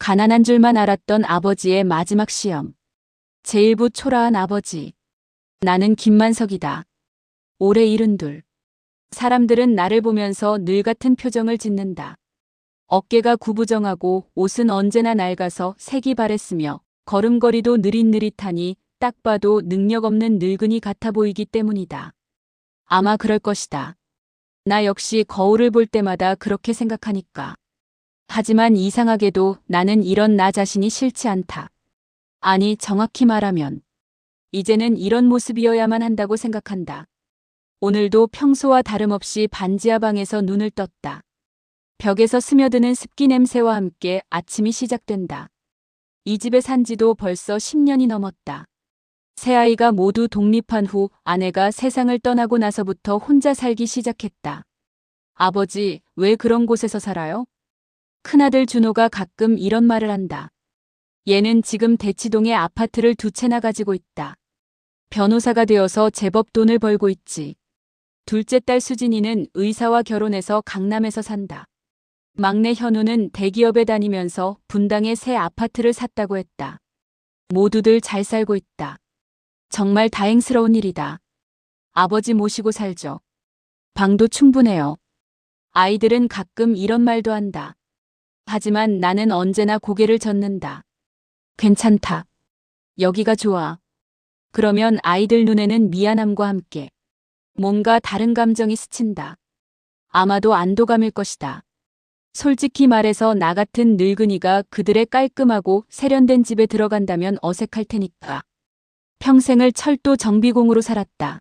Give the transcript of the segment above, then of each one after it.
가난한 줄만 알았던 아버지의 마지막 시험. 제1부 초라한 아버지. 나는 김만석이다. 올해 72. 사람들은 나를 보면서 늘 같은 표정을 짓는다. 어깨가 구부정하고 옷은 언제나 낡아서 색이 바랬으며 걸음걸이도 느릿느릿하니 딱 봐도 능력 없는 늙은이 같아 보이기 때문이다. 아마 그럴 것이다. 나 역시 거울을 볼 때마다 그렇게 생각하니까. 하지만 이상하게도 나는 이런 나 자신이 싫지 않다. 아니, 정확히 말하면 이제는 이런 모습이어야만 한다고 생각한다. 오늘도 평소와 다름없이 반지하 방에서 눈을 떴다. 벽에서 스며드는 습기 냄새와 함께 아침이 시작된다. 이 집에 산 지도 벌써 10년이 넘었다. 새 아이가 모두 독립한 후 아내가 세상을 떠나고 나서부터 혼자 살기 시작했다. 아버지, 왜 그런 곳에서 살아요? 큰아들 준호가 가끔 이런 말을 한다. 얘는 지금 대치동에 아파트를 2채나 가지고 있다. 변호사가 되어서 제법 돈을 벌고 있지. 둘째 딸 수진이는 의사와 결혼해서 강남에서 산다. 막내 현우는 대기업에 다니면서 분당에 새 아파트를 샀다고 했다. 모두들 잘 살고 있다. 정말 다행스러운 일이다. 아버지 모시고 살죠. 방도 충분해요. 아이들은 가끔 이런 말도 한다. 하지만 나는 언제나 고개를 젓는다. 괜찮다. 여기가 좋아. 그러면 아이들 눈에는 미안함과 함께 뭔가 다른 감정이 스친다. 아마도 안도감일 것이다. 솔직히 말해서 나 같은 늙은이가 그들의 깔끔하고 세련된 집에 들어간다면 어색할 테니까. 평생을 철도 정비공으로 살았다.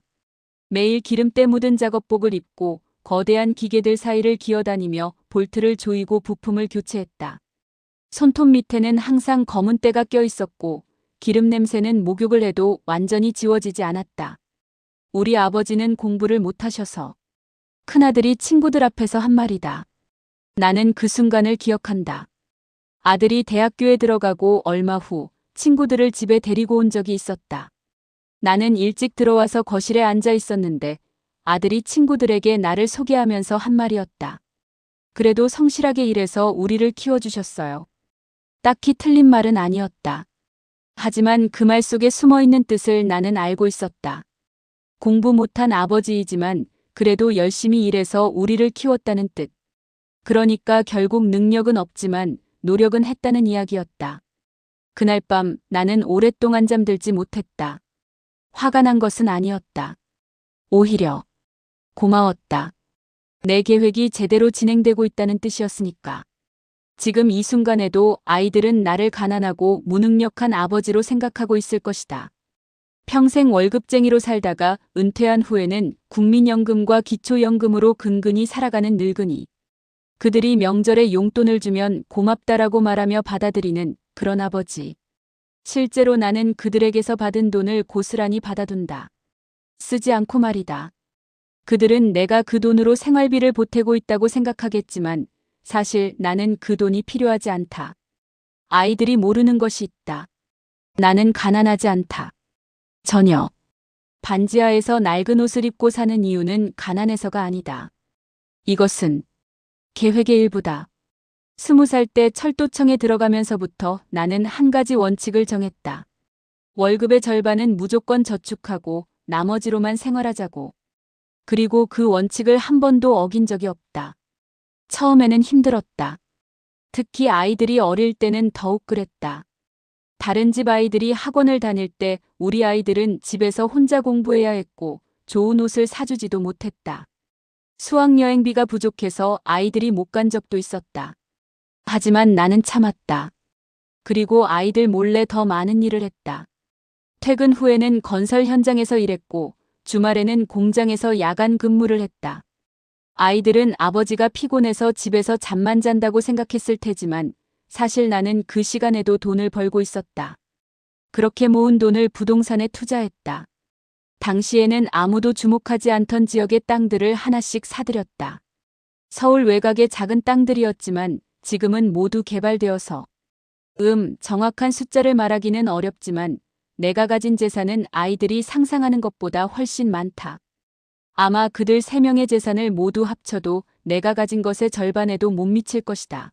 매일 기름때 묻은 작업복을 입고 거대한 기계들 사이를 기어다니며 볼트를 조이고 부품을 교체했다. 손톱 밑에는 항상 검은 때가 껴 있었고 기름 냄새는 목욕을 해도 완전히 지워지지 않았다. 우리 아버지는 공부를 못하셔서 큰아들이 친구들 앞에서 한 말이다. 나는 그 순간을 기억한다. 아들이 대학교에 들어가고 얼마 후 친구들을 집에 데리고 온 적이 있었다. 나는 일찍 들어와서 거실에 앉아 있었는데 아들이 친구들에게 나를 소개하면서 한 말이었다. 그래도 성실하게 일해서 우리를 키워주셨어요. 딱히 틀린 말은 아니었다. 하지만 그 말 속에 숨어있는 뜻을 나는 알고 있었다. 공부 못한 아버지이지만 그래도 열심히 일해서 우리를 키웠다는 뜻. 그러니까 결국 능력은 없지만 노력은 했다는 이야기였다. 그날 밤 나는 오랫동안 잠들지 못했다. 화가 난 것은 아니었다. 오히려 고마웠다. 내 계획이 제대로 진행되고 있다는 뜻이었으니까. 지금 이 순간에도 아이들은 나를 가난하고 무능력한 아버지로 생각하고 있을 것이다. 평생 월급쟁이로 살다가 은퇴한 후에는 국민연금과 기초연금으로 근근히 살아가는 늙은이. 그들이 명절에 용돈을 주면 고맙다라고 말하며 받아들이는 그런 아버지. 실제로 나는 그들에게서 받은 돈을 고스란히 받아둔다. 쓰지 않고 말이다. 그들은 내가 그 돈으로 생활비를 보태고 있다고 생각하겠지만 사실 나는 그 돈이 필요하지 않다. 아이들이 모르는 것이 있다. 나는 가난하지 않다. 전혀. 반지하에서 낡은 옷을 입고 사는 이유는 가난해서가 아니다. 이것은 계획의 일부다. 20살 때 철도청에 들어가면서부터 나는 한 가지 원칙을 정했다. 월급의 절반은 무조건 저축하고 나머지로만 생활하자고. 그리고 그 원칙을 한 번도 어긴 적이 없다. 처음에는 힘들었다. 특히 아이들이 어릴 때는 더욱 그랬다. 다른 집 아이들이 학원을 다닐 때 우리 아이들은 집에서 혼자 공부해야 했고 좋은 옷을 사주지도 못했다. 수학여행비가 부족해서 아이들이 못 간 적도 있었다. 하지만 나는 참았다. 그리고 아이들 몰래 더 많은 일을 했다. 퇴근 후에는 건설 현장에서 일했고 주말에는 공장에서 야간 근무를 했다. 아이들은 아버지가 피곤해서 집에서 잠만 잔다고 생각했을 테지만 사실 나는 그 시간에도 돈을 벌고 있었다. 그렇게 모은 돈을 부동산에 투자했다. 당시에는 아무도 주목하지 않던 지역의 땅들을 하나씩 사들였다. 서울 외곽의 작은 땅들이었지만 지금은 모두 개발되어서 정확한 숫자를 말하기는 어렵지만 내가 가진 재산은 아이들이 상상하는 것보다 훨씬 많다. 아마 그들 3명의 재산을 모두 합쳐도 내가 가진 것의 절반에도 못 미칠 것이다.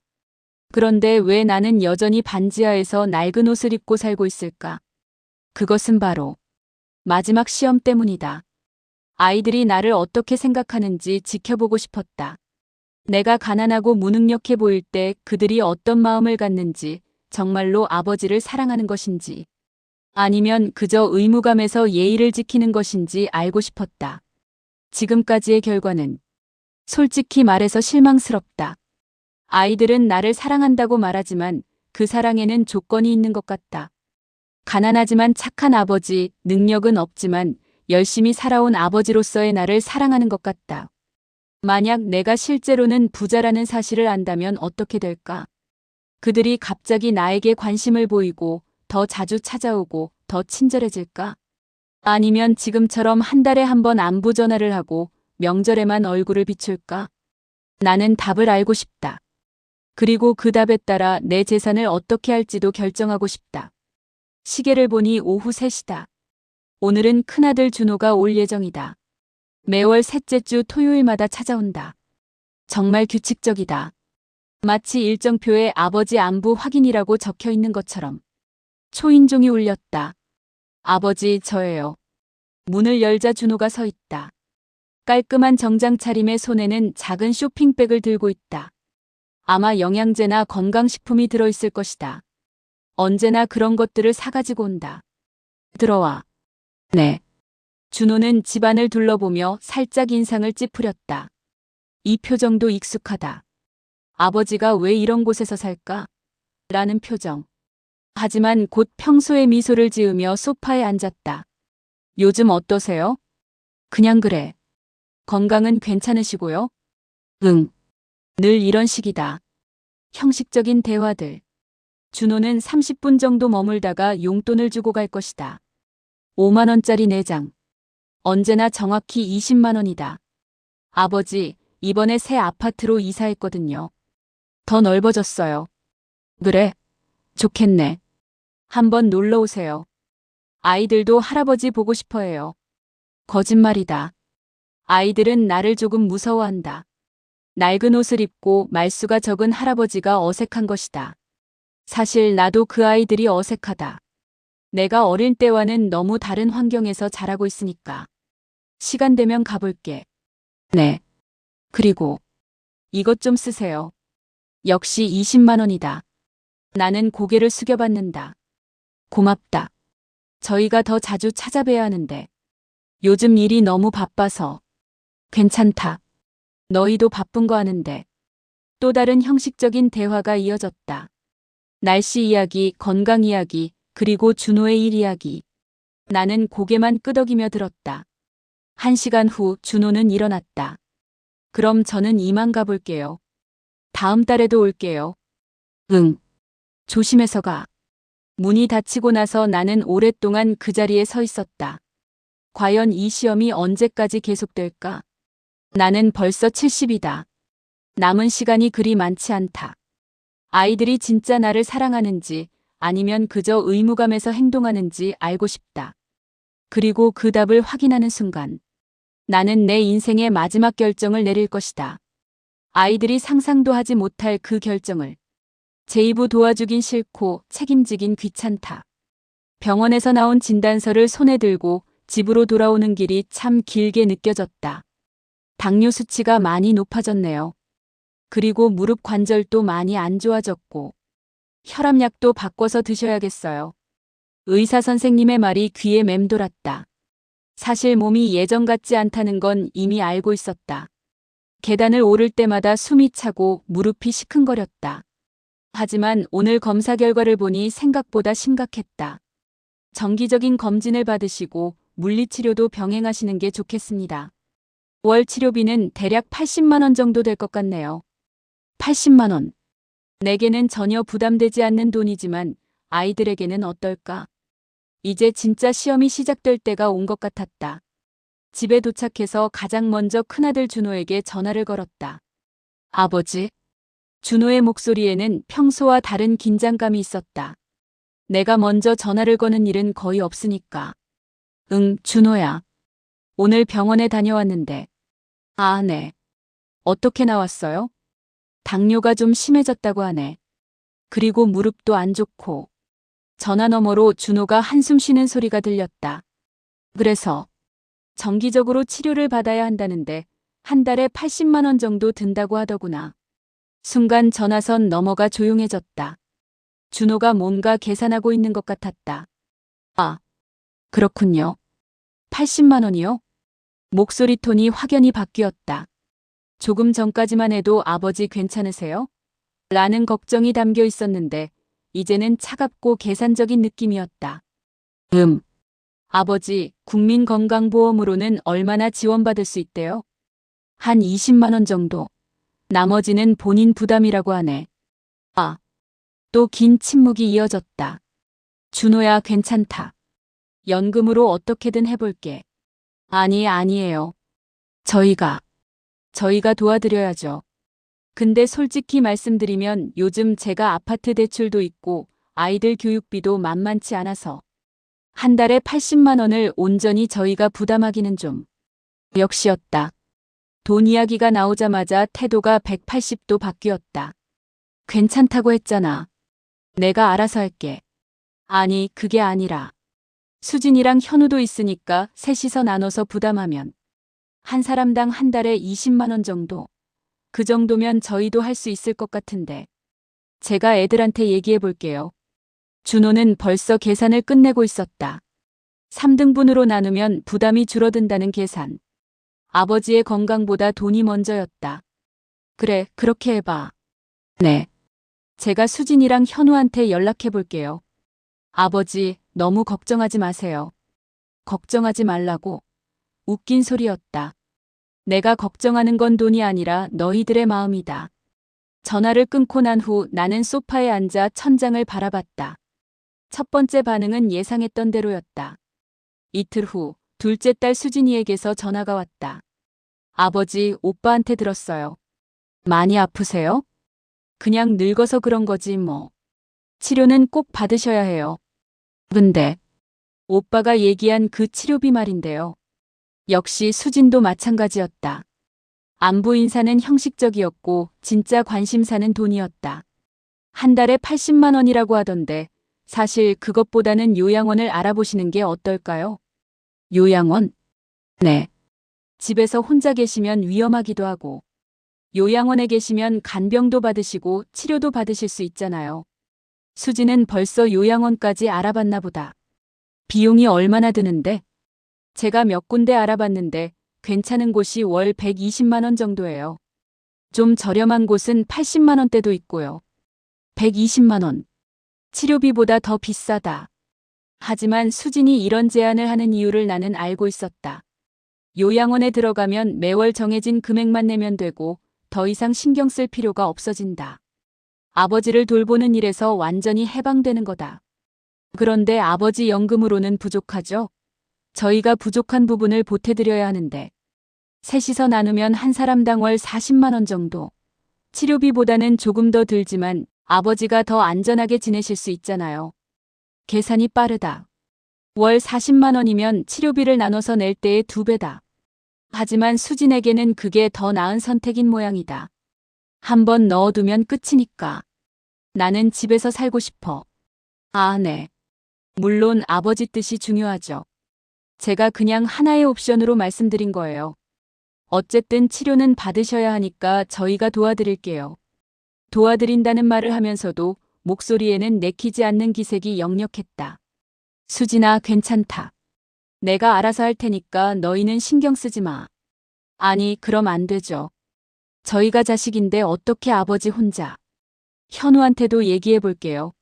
그런데 왜 나는 여전히 반지하에서 낡은 옷을 입고 살고 있을까? 그것은 바로 마지막 시험 때문이다. 아이들이 나를 어떻게 생각하는지 지켜보고 싶었다. 내가 가난하고 무능력해 보일 때 그들이 어떤 마음을 갖는지, 정말로 아버지를 사랑하는 것인지, 아니면 그저 의무감에서 예의를 지키는 것인지 알고 싶었다. 지금까지의 결과는 솔직히 말해서 실망스럽다. 아이들은 나를 사랑한다고 말하지만 그 사랑에는 조건이 있는 것 같다. 가난하지만 착한 아버지, 능력은 없지만 열심히 살아온 아버지로서의 나를 사랑하는 것 같다. 만약 내가 실제로는 부자라는 사실을 안다면 어떻게 될까? 그들이 갑자기 나에게 관심을 보이고 더 자주 찾아오고 더 친절해질까? 아니면 지금처럼 한 달에 한 번 안부 전화를 하고 명절에만 얼굴을 비출까? 나는 답을 알고 싶다. 그리고 그 답에 따라 내 재산을 어떻게 할지도 결정하고 싶다. 시계를 보니 오후 3시다. 오늘은 큰아들 준호가 올 예정이다. 매월 셋째 주 토요일마다 찾아온다. 정말 규칙적이다. 마치 일정표에 아버지 안부 확인이라고 적혀 있는 것처럼. 초인종이 울렸다. 아버지, 저예요. 문을 열자 준호가 서 있다. 깔끔한 정장 차림의 손에는 작은 쇼핑백을 들고 있다. 아마 영양제나 건강식품이 들어있을 것이다. 언제나 그런 것들을 사가지고 온다. 들어와. 네. 준호는 집안을 둘러보며 살짝 인상을 찌푸렸다. 이 표정도 익숙하다. 아버지가 왜 이런 곳에서 살까? 라는 표정. 하지만 곧 평소의 미소를 지으며 소파에 앉았다. 요즘 어떠세요? 그냥 그래. 건강은 괜찮으시고요? 응. 늘 이런 식이다. 형식적인 대화들. 준호는 30분 정도 머물다가 용돈을 주고 갈 것이다. 5만 원짜리 4장. 언제나 정확히 20만 원이다. 아버지, 이번에 새 아파트로 이사했거든요. 더 넓어졌어요. 그래? 좋겠네. 한번 놀러 오세요. 아이들도 할아버지 보고 싶어 해요. 거짓말이다. 아이들은 나를 조금 무서워한다. 낡은 옷을 입고 말수가 적은 할아버지가 어색한 것이다. 사실 나도 그 아이들이 어색하다. 내가 어릴 때와는 너무 다른 환경에서 자라고 있으니까. 시간 되면 가볼게. 네. 그리고 이것 좀 쓰세요. 역시 20만 원이다. 나는 고개를 숙여받는다. 고맙다. 저희가 더 자주 찾아뵈야 하는데. 요즘 일이 너무 바빠서. 괜찮다. 너희도 바쁜 거 아는데. 또 다른 형식적인 대화가 이어졌다. 날씨 이야기, 건강 이야기, 그리고 준호의 일 이야기. 나는 고개만 끄덕이며 들었다. 1시간 후 준호는 일어났다. 그럼 저는 이만 가볼게요. 다음 달에도 올게요. 응. 조심해서 가. 문이 닫히고 나서 나는 오랫동안 그 자리에 서 있었다. 과연 이 시험이 언제까지 계속될까? 나는 벌써 70이다. 남은 시간이 그리 많지 않다. 아이들이 진짜 나를 사랑하는지 아니면 그저 의무감에서 행동하는지 알고 싶다. 그리고 그 답을 확인하는 순간 나는 내 인생의 마지막 결정을 내릴 것이다. 아이들이 상상도 하지 못할 그 결정을. 제2부 도와주긴 싫고 책임지긴 귀찮다. 병원에서 나온 진단서를 손에 들고 집으로 돌아오는 길이 참 길게 느껴졌다. 당뇨 수치가 많이 높아졌네요. 그리고 무릎 관절도 많이 안 좋아졌고 혈압약도 바꿔서 드셔야겠어요. 의사 선생님의 말이 귀에 맴돌았다. 사실 몸이 예전 같지 않다는 건 이미 알고 있었다. 계단을 오를 때마다 숨이 차고 무릎이 시큰거렸다. 하지만 오늘 검사 결과를 보니 생각보다 심각했다. 정기적인 검진을 받으시고 물리치료도 병행하시는 게 좋겠습니다. 월 치료비는 대략 80만 원 정도 될 것 같네요. 80만 원. 내게는 전혀 부담되지 않는 돈이지만 아이들에게는 어떨까? 이제 진짜 시험이 시작될 때가 온 것 같았다. 집에 도착해서 가장 먼저 큰아들 준호에게 전화를 걸었다. 아버지. 준호의 목소리에는 평소와 다른 긴장감이 있었다. 내가 먼저 전화를 거는 일은 거의 없으니까. 응, 준호야. 오늘 병원에 다녀왔는데. 아, 네. 어떻게 나왔어요? 당뇨가 좀 심해졌다고 하네. 그리고 무릎도 안 좋고. 전화 너머로 준호가 한숨 쉬는 소리가 들렸다. 그래서 정기적으로 치료를 받아야 한다는데 한 달에 80만 원 정도 든다고 하더구나. 순간 전화선 너머가 조용해졌다. 준호가 뭔가 계산하고 있는 것 같았다. 아, 그렇군요. 80만 원이요? 목소리 톤이 확연히 바뀌었다. 조금 전까지만 해도 아버지 괜찮으세요? 라는 걱정이 담겨 있었는데 이제는 차갑고 계산적인 느낌이었다. 아버지, 국민건강보험으로는 얼마나 지원받을 수 있대요? 한 20만 원 정도. 나머지는 본인 부담이라고 하네. 아, 또 긴 침묵이 이어졌다. 준호야, 괜찮다. 연금으로 어떻게든 해볼게. 아니에요. 저희가 도와드려야죠. 근데 솔직히 말씀드리면 요즘 제가 아파트 대출도 있고 아이들 교육비도 만만치 않아서 한 달에 80만 원을 온전히 저희가 부담하기는 좀. 역시였다. 돈 이야기가 나오자마자 태도가 180도 바뀌었다. 괜찮다고 했잖아. 내가 알아서 할게. 아니, 그게 아니라 수진이랑 현우도 있으니까 셋이서 나눠서 부담하면 한 사람당 한 달에 20만 원 정도. 그 정도면 저희도 할 수 있을 것 같은데. 제가 애들한테 얘기해 볼게요. 준호는 벌써 계산을 끝내고 있었다. 3등분으로 나누면 부담이 줄어든다는 계산. 아버지의 건강보다 돈이 먼저였다. 그래, 그렇게 해봐. 네. 제가 수진이랑 현우한테 연락해 볼게요. 아버지, 너무 걱정하지 마세요. 걱정하지 말라고. 웃긴 소리였다. 내가 걱정하는 건 돈이 아니라 너희들의 마음이다. 전화를 끊고 난 후 나는 소파에 앉아 천장을 바라봤다. 첫 번째 반응은 예상했던 대로였다. 이틀 후 둘째 딸 수진이에게서 전화가 왔다. 아버지, 오빠한테 들었어요. 많이 아프세요? 그냥 늙어서 그런 거지 뭐. 치료는 꼭 받으셔야 해요. 근데 오빠가 얘기한 그 치료비 말인데요. 역시 수진도 마찬가지였다. 안부 인사는 형식적이었고 진짜 관심사는 돈이었다. 한 달에 80만 원이라고 하던데 사실 그것보다는 요양원을 알아보시는 게 어떨까요? 요양원? 네. 집에서 혼자 계시면 위험하기도 하고 요양원에 계시면 간병도 받으시고 치료도 받으실 수 있잖아요. 수지는 벌써 요양원까지 알아봤나 보다. 비용이 얼마나 드는데? 제가 몇 군데 알아봤는데 괜찮은 곳이 월 120만 원 정도예요. 좀 저렴한 곳은 80만 원대도 있고요. 120만 원. 치료비보다 더 비싸다. 하지만 수진이 이런 제안을 하는 이유를 나는 알고 있었다. 요양원에 들어가면 매월 정해진 금액만 내면 되고 더 이상 신경 쓸 필요가 없어진다. 아버지를 돌보는 일에서 완전히 해방되는 거다. 그런데 아버지 연금으로는 부족하죠? 저희가 부족한 부분을 보태드려야 하는데 셋이서 나누면 한 사람당 월 40만 원 정도. 치료비보다는 조금 더 들지만 아버지가 더 안전하게 지내실 수 있잖아요. 계산이 빠르다. 월 40만 원이면 치료비를 나눠서 낼 때의 2배다. 하지만 수진에게는 그게 더 나은 선택인 모양이다. 한번 넣어두면 끝이니까. 나는 집에서 살고 싶어. 아, 네. 물론 아버지 뜻이 중요하죠. 제가 그냥 하나의 옵션으로 말씀드린 거예요. 어쨌든 치료는 받으셔야 하니까 저희가 도와드릴게요. 도와드린다는 말을 하면서도 목소리에는 내키지 않는 기색이 역력했다. 수진아, 괜찮다. 내가 알아서 할 테니까 너희는 신경 쓰지 마. 아니, 그럼 안 되죠. 저희가 자식인데 어떻게 아버지 혼자. 현우한테도 얘기해 볼게요.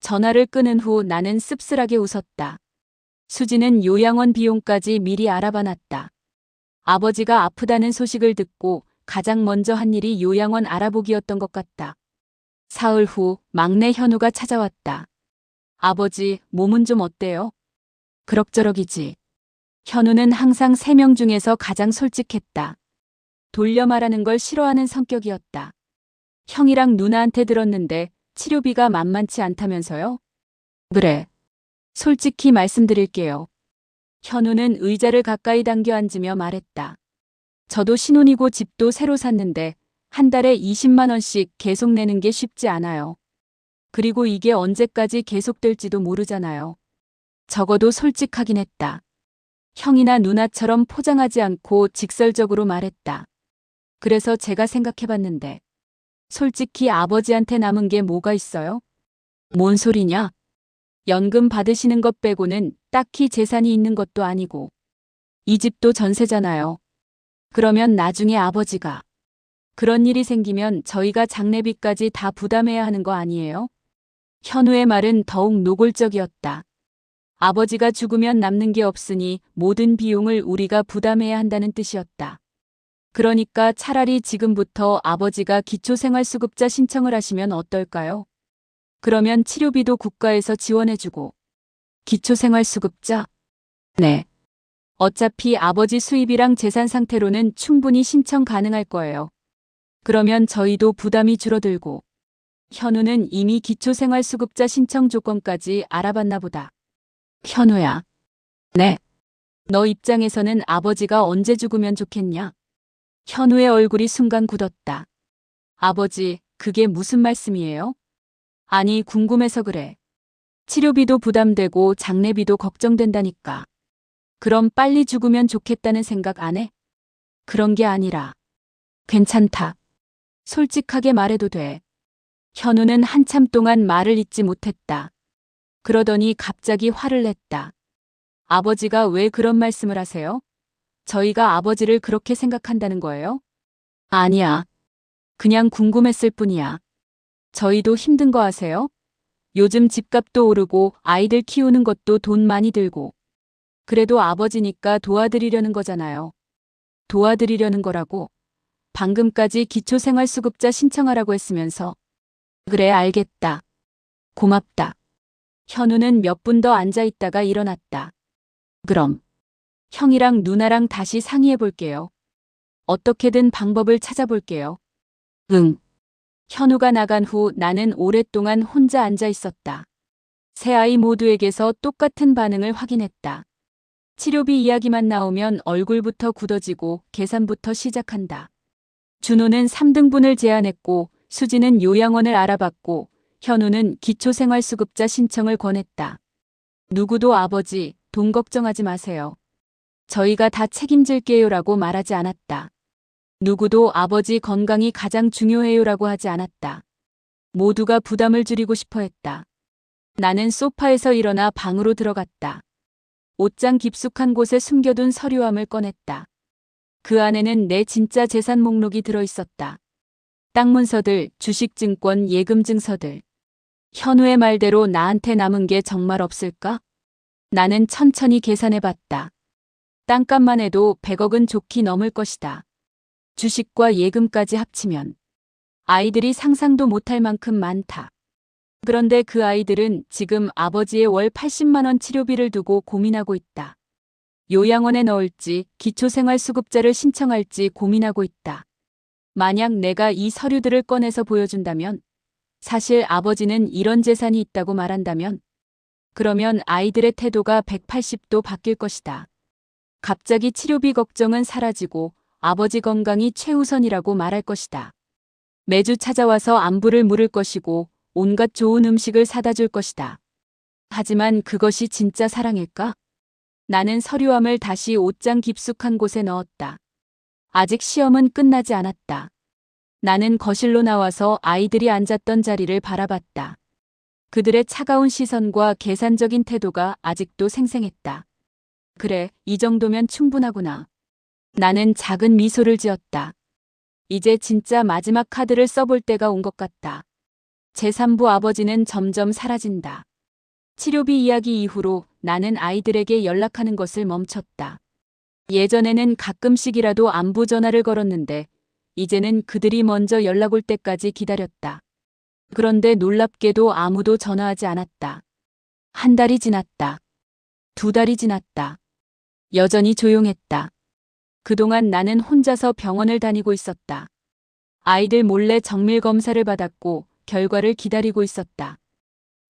전화를 끊은 후 나는 씁쓸하게 웃었다. 수지는 요양원 비용까지 미리 알아봐 놨다. 아버지가 아프다는 소식을 듣고 가장 먼저 한 일이 요양원 알아보기였던 것 같다. 사흘 후 막내 현우가 찾아왔다. 아버지, 몸은 좀 어때요? 그럭저럭이지. 현우는 항상 3명 중에서 가장 솔직했다. 돌려 말하는 걸 싫어하는 성격이었다. 형이랑 누나한테 들었는데 치료비가 만만치 않다면서요? 그래. 솔직히 말씀드릴게요. 현우는 의자를 가까이 당겨 앉으며 말했다. 저도 신혼이고 집도 새로 샀는데 한 달에 20만 원씩 계속 내는 게 쉽지 않아요. 그리고 이게 언제까지 계속될지도 모르잖아요. 적어도 솔직하긴 했다. 형이나 누나처럼 포장하지 않고 직설적으로 말했다. 그래서 제가 생각해봤는데 솔직히 아버지한테 남은 게 뭐가 있어요? 뭔 소리냐? 연금 받으시는 것 빼고는 딱히 재산이 있는 것도 아니고 이 집도 전세잖아요. 그러면 나중에 아버지가 그런 일이 생기면 저희가 장례비까지 다 부담해야 하는 거 아니에요? 현우의 말은 더욱 노골적이었다. 아버지가 죽으면 남는 게 없으니 모든 비용을 우리가 부담해야 한다는 뜻이었다. 그러니까 차라리 지금부터 아버지가 기초생활수급자 신청을 하시면 어떨까요? 그러면 치료비도 국가에서 지원해주고. 기초생활수급자? 네. 어차피 아버지 수입이랑 재산 상태로는 충분히 신청 가능할 거예요. 그러면 저희도 부담이 줄어들고. 현우는 이미 기초생활수급자 신청 조건까지 알아봤나 보다. 현우야. 네. 너 입장에서는 아버지가 언제 죽으면 좋겠냐? 현우의 얼굴이 순간 굳었다. 아버지, 그게 무슨 말씀이에요? 아니, 궁금해서 그래. 치료비도 부담되고 장례비도 걱정된다니까. 그럼 빨리 죽으면 좋겠다는 생각 안 해? 그런 게 아니라. 괜찮다. 솔직하게 말해도 돼. 현우는 한참 동안 말을 잇지 못했다. 그러더니 갑자기 화를 냈다. 아버지가 왜 그런 말씀을 하세요? 저희가 아버지를 그렇게 생각한다는 거예요? 아니야. 그냥 궁금했을 뿐이야. 저희도 힘든 거 아세요? 요즘 집값도 오르고 아이들 키우는 것도 돈 많이 들고. 그래도 아버지니까 도와드리려는 거잖아요. 도와드리려는 거라고. 방금까지 기초생활수급자 신청하라고 했으면서. 그래, 알겠다. 고맙다. 현우는 몇 분 더 앉아 있다가 일어났다. 그럼 형이랑 누나랑 다시 상의해 볼게요. 어떻게든 방법을 찾아볼게요. 응. 현우가 나간 후 나는 오랫동안 혼자 앉아 있었다. 세 아이 모두에게서 똑같은 반응을 확인했다. 치료비 이야기만 나오면 얼굴부터 굳어지고 계산부터 시작한다. 준호는 3등분을 제안했고 수지는 요양원을 알아봤고 현우는 기초생활수급자 신청을 권했다. 누구도 아버지, 돈 걱정하지 마세요. 저희가 다 책임질게요라고 말하지 않았다. 누구도 아버지 건강이 가장 중요해요라고 하지 않았다. 모두가 부담을 줄이고 싶어 했다. 나는 소파에서 일어나 방으로 들어갔다. 옷장 깊숙한 곳에 숨겨둔 서류함을 꺼냈다. 그 안에는 내 진짜 재산 목록이 들어있었다. 땅 문서들, 주식증권, 예금 증서들. 현우의 말대로 나한테 남은 게 정말 없을까? 나는 천천히 계산해봤다. 땅값만 해도 100억은 좋게 넘을 것이다. 주식과 예금까지 합치면 아이들이 상상도 못할 만큼 많다. 그런데 그 아이들은 지금 아버지의 월 80만 원 치료비를 두고 고민하고 있다. 요양원에 넣을지 기초생활수급자를 신청할지 고민하고 있다. 만약 내가 이 서류들을 꺼내서 보여준다면, 사실 아버지는 이런 재산이 있다고 말한다면, 그러면 아이들의 태도가 180도 바뀔 것이다. 갑자기 치료비 걱정은 사라지고 아버지 건강이 최우선이라고 말할 것이다. 매주 찾아와서 안부를 물을 것이고 온갖 좋은 음식을 사다 줄 것이다. 하지만 그것이 진짜 사랑일까? 나는 서류함을 다시 옷장 깊숙한 곳에 넣었다. 아직 시험은 끝나지 않았다. 나는 거실로 나와서 아이들이 앉았던 자리를 바라봤다. 그들의 차가운 시선과 계산적인 태도가 아직도 생생했다. 그래, 이 정도면 충분하구나. 나는 작은 미소를 지었다. 이제 진짜 마지막 카드를 써볼 때가 온 것 같다. 제3부 아버지는 점점 사라진다. 치료비 이야기 이후로 나는 아이들에게 연락하는 것을 멈췄다. 예전에는 가끔씩이라도 안부 전화를 걸었는데 이제는 그들이 먼저 연락 올 때까지 기다렸다. 그런데 놀랍게도 아무도 전화하지 않았다. 한 달이 지났다. 2달이 지났다. 여전히 조용했다. 그동안 나는 혼자서 병원을 다니고 있었다. 아이들 몰래 정밀 검사를 받았고 결과를 기다리고 있었다.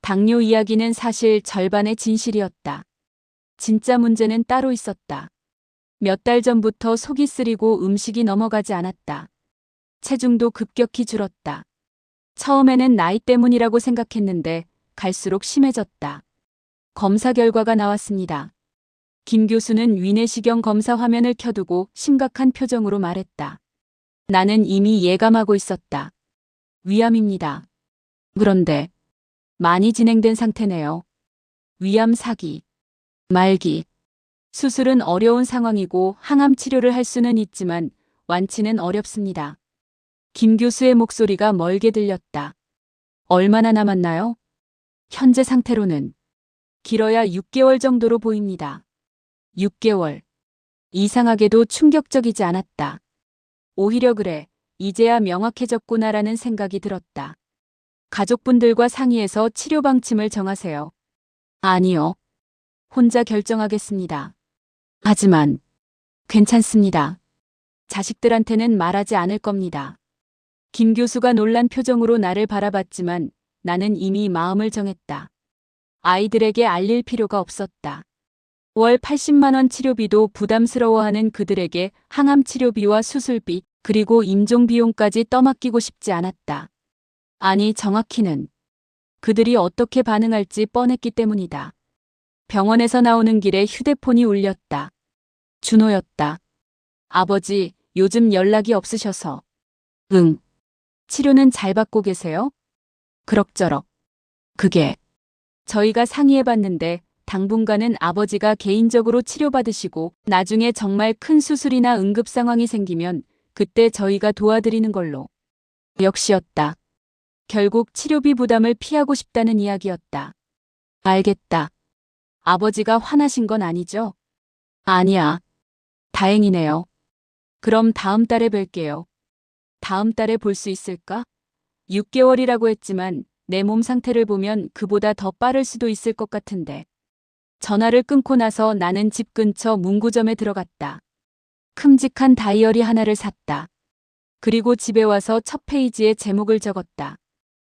당뇨 이야기는 사실 절반의 진실이었다. 진짜 문제는 따로 있었다. 몇 달 전부터 속이 쓰리고 음식이 넘어가지 않았다. 체중도 급격히 줄었다. 처음에는 나이 때문이라고 생각했는데 갈수록 심해졌다. 검사 결과가 나왔습니다. 김 교수는 위내시경 검사 화면을 켜두고 심각한 표정으로 말했다. 나는 이미 예감하고 있었다. 위암입니다. 그런데 많이 진행된 상태네요. 위암 4기, 말기. 수술은 어려운 상황이고 항암 치료를 할 수는 있지만 완치는 어렵습니다. 김 교수의 목소리가 멀게 들렸다. 얼마나 남았나요? 현재 상태로는 길어야 6개월 정도로 보입니다. 6개월. 이상하게도 충격적이지 않았다. 오히려 그래, 이제야 명확해졌구나라는 생각이 들었다. 가족분들과 상의해서 치료 방침을 정하세요. 아니요. 혼자 결정하겠습니다. 하지만 괜찮습니다. 자식들한테는 말하지 않을 겁니다. 김 교수가 놀란 표정으로 나를 바라봤지만 나는 이미 마음을 정했다. 아이들에게 알릴 필요가 없었다. 월 80만 원 치료비도 부담스러워하는 그들에게 항암 치료비와 수술비 그리고 임종 비용까지 떠맡기고 싶지 않았다. 아니, 정확히는 그들이 어떻게 반응할지 뻔했기 때문이다. 병원에서 나오는 길에 휴대폰이 울렸다. 준호였다. 아버지, 요즘 연락이 없으셔서. 응. 치료는 잘 받고 계세요? 그럭저럭. 그게 저희가 상의해봤는데 당분간은 아버지가 개인적으로 치료받으시고 나중에 정말 큰 수술이나 응급 상황이 생기면 그때 저희가 도와드리는 걸로. 역시였다. 결국 치료비 부담을 피하고 싶다는 이야기였다. 알겠다. 아버지가 화나신 건 아니죠? 아니야. 다행이네요. 그럼 다음 달에 뵐게요. 다음 달에 볼 수 있을까? 6개월이라고 했지만 내 몸 상태를 보면 그보다 더 빠를 수도 있을 것 같은데. 전화를 끊고 나서 나는 집 근처 문구점에 들어갔다. 큼직한 다이어리 하나를 샀다. 그리고 집에 와서 첫 페이지에 제목을 적었다.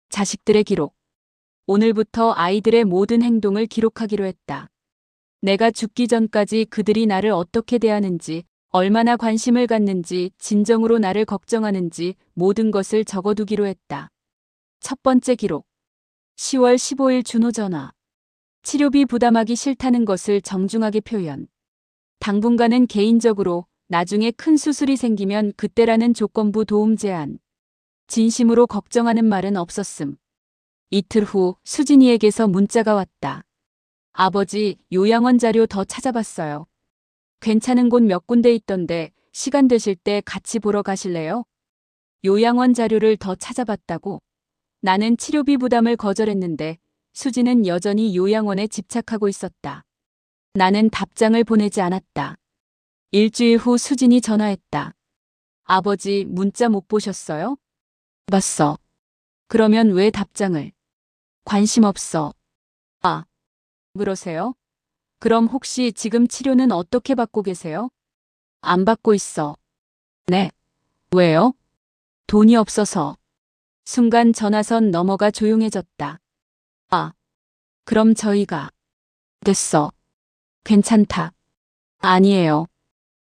자식들의 기록. 오늘부터 아이들의 모든 행동을 기록하기로 했다. 내가 죽기 전까지 그들이 나를 어떻게 대하는지, 얼마나 관심을 갖는지, 진정으로 나를 걱정하는지 모든 것을 적어두기로 했다. 첫 번째 기록. 10월 15일 준호 전화. 치료비 부담하기 싫다는 것을 정중하게 표현. 당분간은 개인적으로, 나중에 큰 수술이 생기면 그때라는 조건부 도움 제안. 진심으로 걱정하는 말은 없었음. 이틀 후 수진이에게서 문자가 왔다. 아버지, 요양원 자료 더 찾아봤어요. 괜찮은 곳 몇 군데 있던데 시간 되실 때 같이 보러 가실래요? 요양원 자료를 더 찾아봤다고? 나는 치료비 부담을 거절했는데 수진은 여전히 요양원에 집착하고 있었다. 나는 답장을 보내지 않았다. 일주일 후 수진이 전화했다. 아버지, 문자 못 보셨어요? 봤어. 그러면 왜 답장을? 관심 없어. 아, 그러세요? 그럼 혹시 지금 치료는 어떻게 받고 계세요? 안 받고 있어. 네. 왜요? 돈이 없어서. 순간 전화선 너머가 조용해졌다. 아, 그럼 저희가. 됐어. 괜찮다. 아니에요.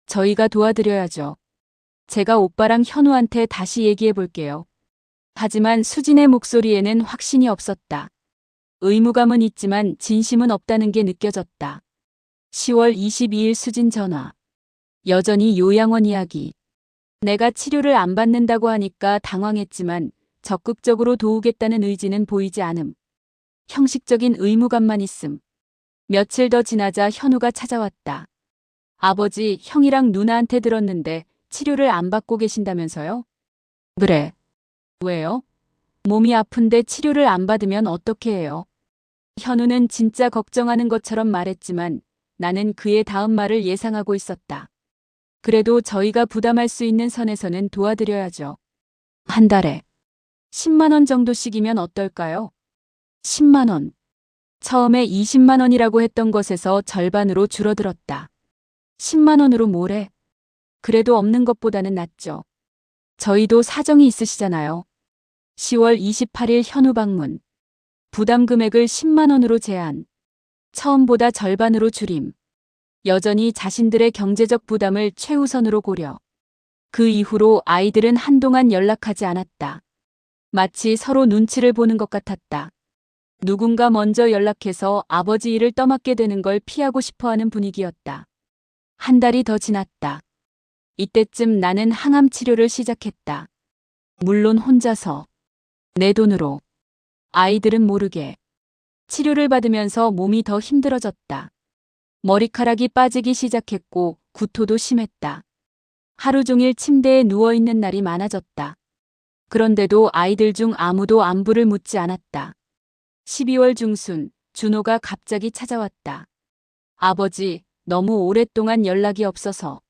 저희가 도와드려야죠. 제가 오빠랑 현우한테 다시 얘기해 볼게요. 하지만 수진의 목소리에는 확신이 없었다. 의무감은 있지만 진심은 없다는 게 느껴졌다. 10월 22일 수진 전화. 여전히 요양원 이야기. 내가 치료를 안 받는다고 하니까 당황했지만 적극적으로 도우겠다는 의지는 보이지 않음. 형식적인 의무감만 있음. 며칠 더 지나자 현우가 찾아왔다. 아버지, 형이랑 누나한테 들었는데 치료를 안 받고 계신다면서요? 그래. 왜요? 몸이 아픈데 치료를 안 받으면 어떻게 해요? 현우는 진짜 걱정하는 것처럼 말했지만 나는 그의 다음 말을 예상하고 있었다. 그래도 저희가 부담할 수 있는 선에서는 도와드려야죠. 한 달에 10만 원 정도씩이면 어떨까요? 10만 원. 처음에 20만 원이라고 했던 것에서 절반으로 줄어들었다. 10만 원으로 뭐래? 그래도 없는 것보다는 낫죠. 저희도 사정이 있으시잖아요. 10월 28일 현우 방문. 부담 금액을 10만 원으로 제한. 처음보다 절반으로 줄임. 여전히 자신들의 경제적 부담을 최우선으로 고려. 그 이후로 아이들은 한동안 연락하지 않았다. 마치 서로 눈치를 보는 것 같았다. 누군가 먼저 연락해서 아버지 일을 떠맡게 되는 걸 피하고 싶어하는 분위기였다. 한 달이 더 지났다. 이때쯤 나는 항암 치료를 시작했다. 물론 혼자서. 내 돈으로. 아이들은 모르게. 치료를 받으면서 몸이 더 힘들어졌다. 머리카락이 빠지기 시작했고 구토도 심했다. 하루 종일 침대에 누워있는 날이 많아졌다. 그런데도 아이들 중 아무도 안부를 묻지 않았다. 12월 중순, 준호가 갑자기 찾아왔다. 아버지, 너무 오랫동안 연락이 없어서.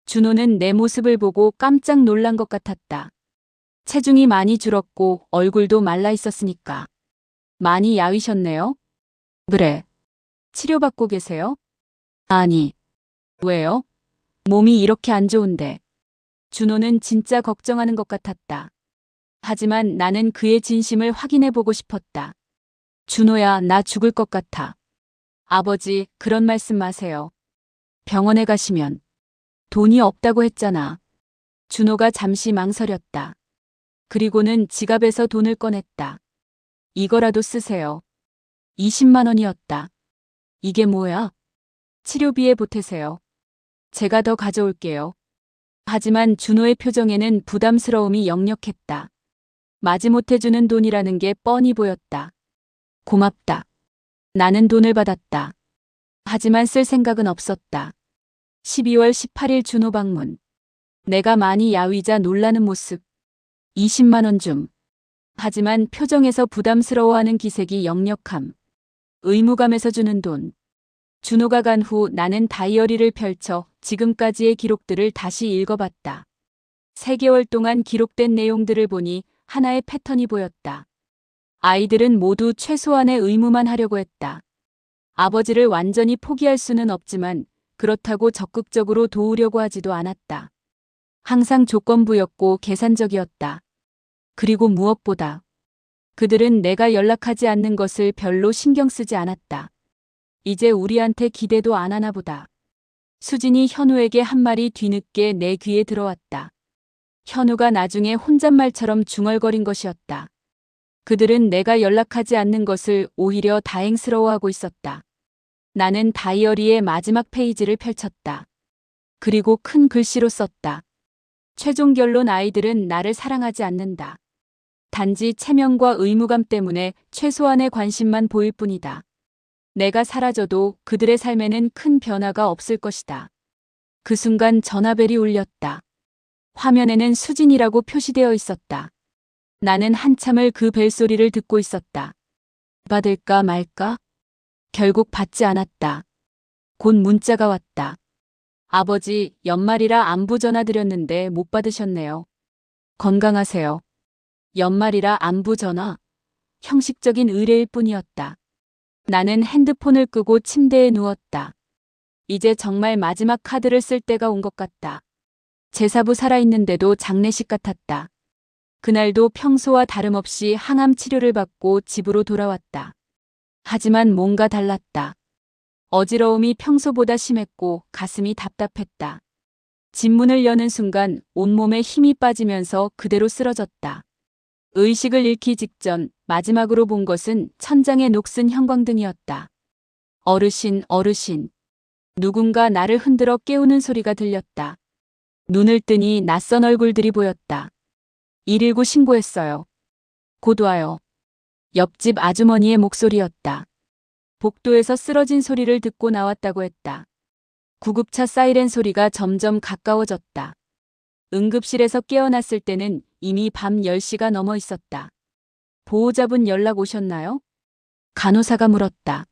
준호는 내 모습을 보고 깜짝 놀란 것 같았다. 체중이 많이 줄었고 얼굴도 말라 있었으니까. 많이 야위셨네요? 그래. 치료받고 계세요? 아니. 왜요? 몸이 이렇게 안 좋은데. 준호는 진짜 걱정하는 것 같았다. 하지만 나는 그의 진심을 확인해 보고 싶었다. 준호야, 나 죽을 것 같아. 아버지, 그런 말씀 마세요. 병원에 가시면 돈이 없다고 했잖아. 준호가 잠시 망설였다. 그리고는 지갑에서 돈을 꺼냈다. 이거라도 쓰세요. 20만 원이었다. 이게 뭐야? 치료비에 보태세요. 제가 더 가져올게요. 하지만 준호의 표정에는 부담스러움이 역력했다. 마지못해 주는 돈이라는 게 뻔히 보였다. 고맙다. 나는 돈을 받았다. 하지만 쓸 생각은 없었다. 12월 18일 준호 방문. 내가 많이 야위자 놀라는 모습. 20만 원 좀. 하지만 표정에서 부담스러워하는 기색이 역력함. 의무감에서 주는 돈. 준호가 간 후 나는 다이어리를 펼쳐 지금까지의 기록들을 다시 읽어봤다. 3개월 동안 기록된 내용들을 보니 하나의 패턴이 보였다. 아이들은 모두 최소한의 의무만 하려고 했다. 아버지를 완전히 포기할 수는 없지만 그렇다고 적극적으로 도우려고 하지도 않았다. 항상 조건부였고 계산적이었다. 그리고 무엇보다 그들은 내가 연락하지 않는 것을 별로 신경 쓰지 않았다. 이제 우리한테 기대도 안 하나 보다. 수진이 현우에게 한 말이 뒤늦게 내 귀에 들어왔다. 현우가 나중에 혼잣말처럼 중얼거린 것이었다. 그들은 내가 연락하지 않는 것을 오히려 다행스러워하고 있었다. 나는 다이어리의 마지막 페이지를 펼쳤다. 그리고 큰 글씨로 썼다. 최종 결론 아이들은 나를 사랑하지 않는다. 단지 체면과 의무감 때문에 최소한의 관심만 보일 뿐이다. 내가 사라져도 그들의 삶에는 큰 변화가 없을 것이다. 그 순간 전화벨이 울렸다. 화면에는 수진이라고 표시되어 있었다. 나는 한참을 그 벨소리를 듣고 있었다. 받을까 말까? 결국 받지 않았다. 곧 문자가 왔다. 아버지, 연말이라 안부 전화 드렸는데 못 받으셨네요. 건강하세요. 연말이라 안부 전화. 형식적인 의뢰일 뿐이었다. 나는 핸드폰을 끄고 침대에 누웠다. 이제 정말 마지막 카드를 쓸 때가 온 것 같다. 제사부 살아있는데도 장례식 같았다. 그날도 평소와 다름없이 항암 치료를 받고 집으로 돌아왔다. 하지만 뭔가 달랐다. 어지러움이 평소보다 심했고 가슴이 답답했다. 집 문을 여는 순간 온몸에 힘이 빠지면서 그대로 쓰러졌다. 의식을 잃기 직전 마지막으로 본 것은 천장에 녹슨 형광등이었다. 어르신, 어르신. 누군가 나를 흔들어 깨우는 소리가 들렸다. 눈을 뜨니 낯선 얼굴들이 보였다. 119 신고했어요. 곧 와요. 옆집 아주머니의 목소리였다. 복도에서 쓰러진 소리를 듣고 나왔다고 했다. 구급차 사이렌 소리가 점점 가까워졌다. 응급실에서 깨어났을 때는 이미 밤 10시가 넘어 있었다. 보호자분 연락 오셨나요? 간호사가 물었다.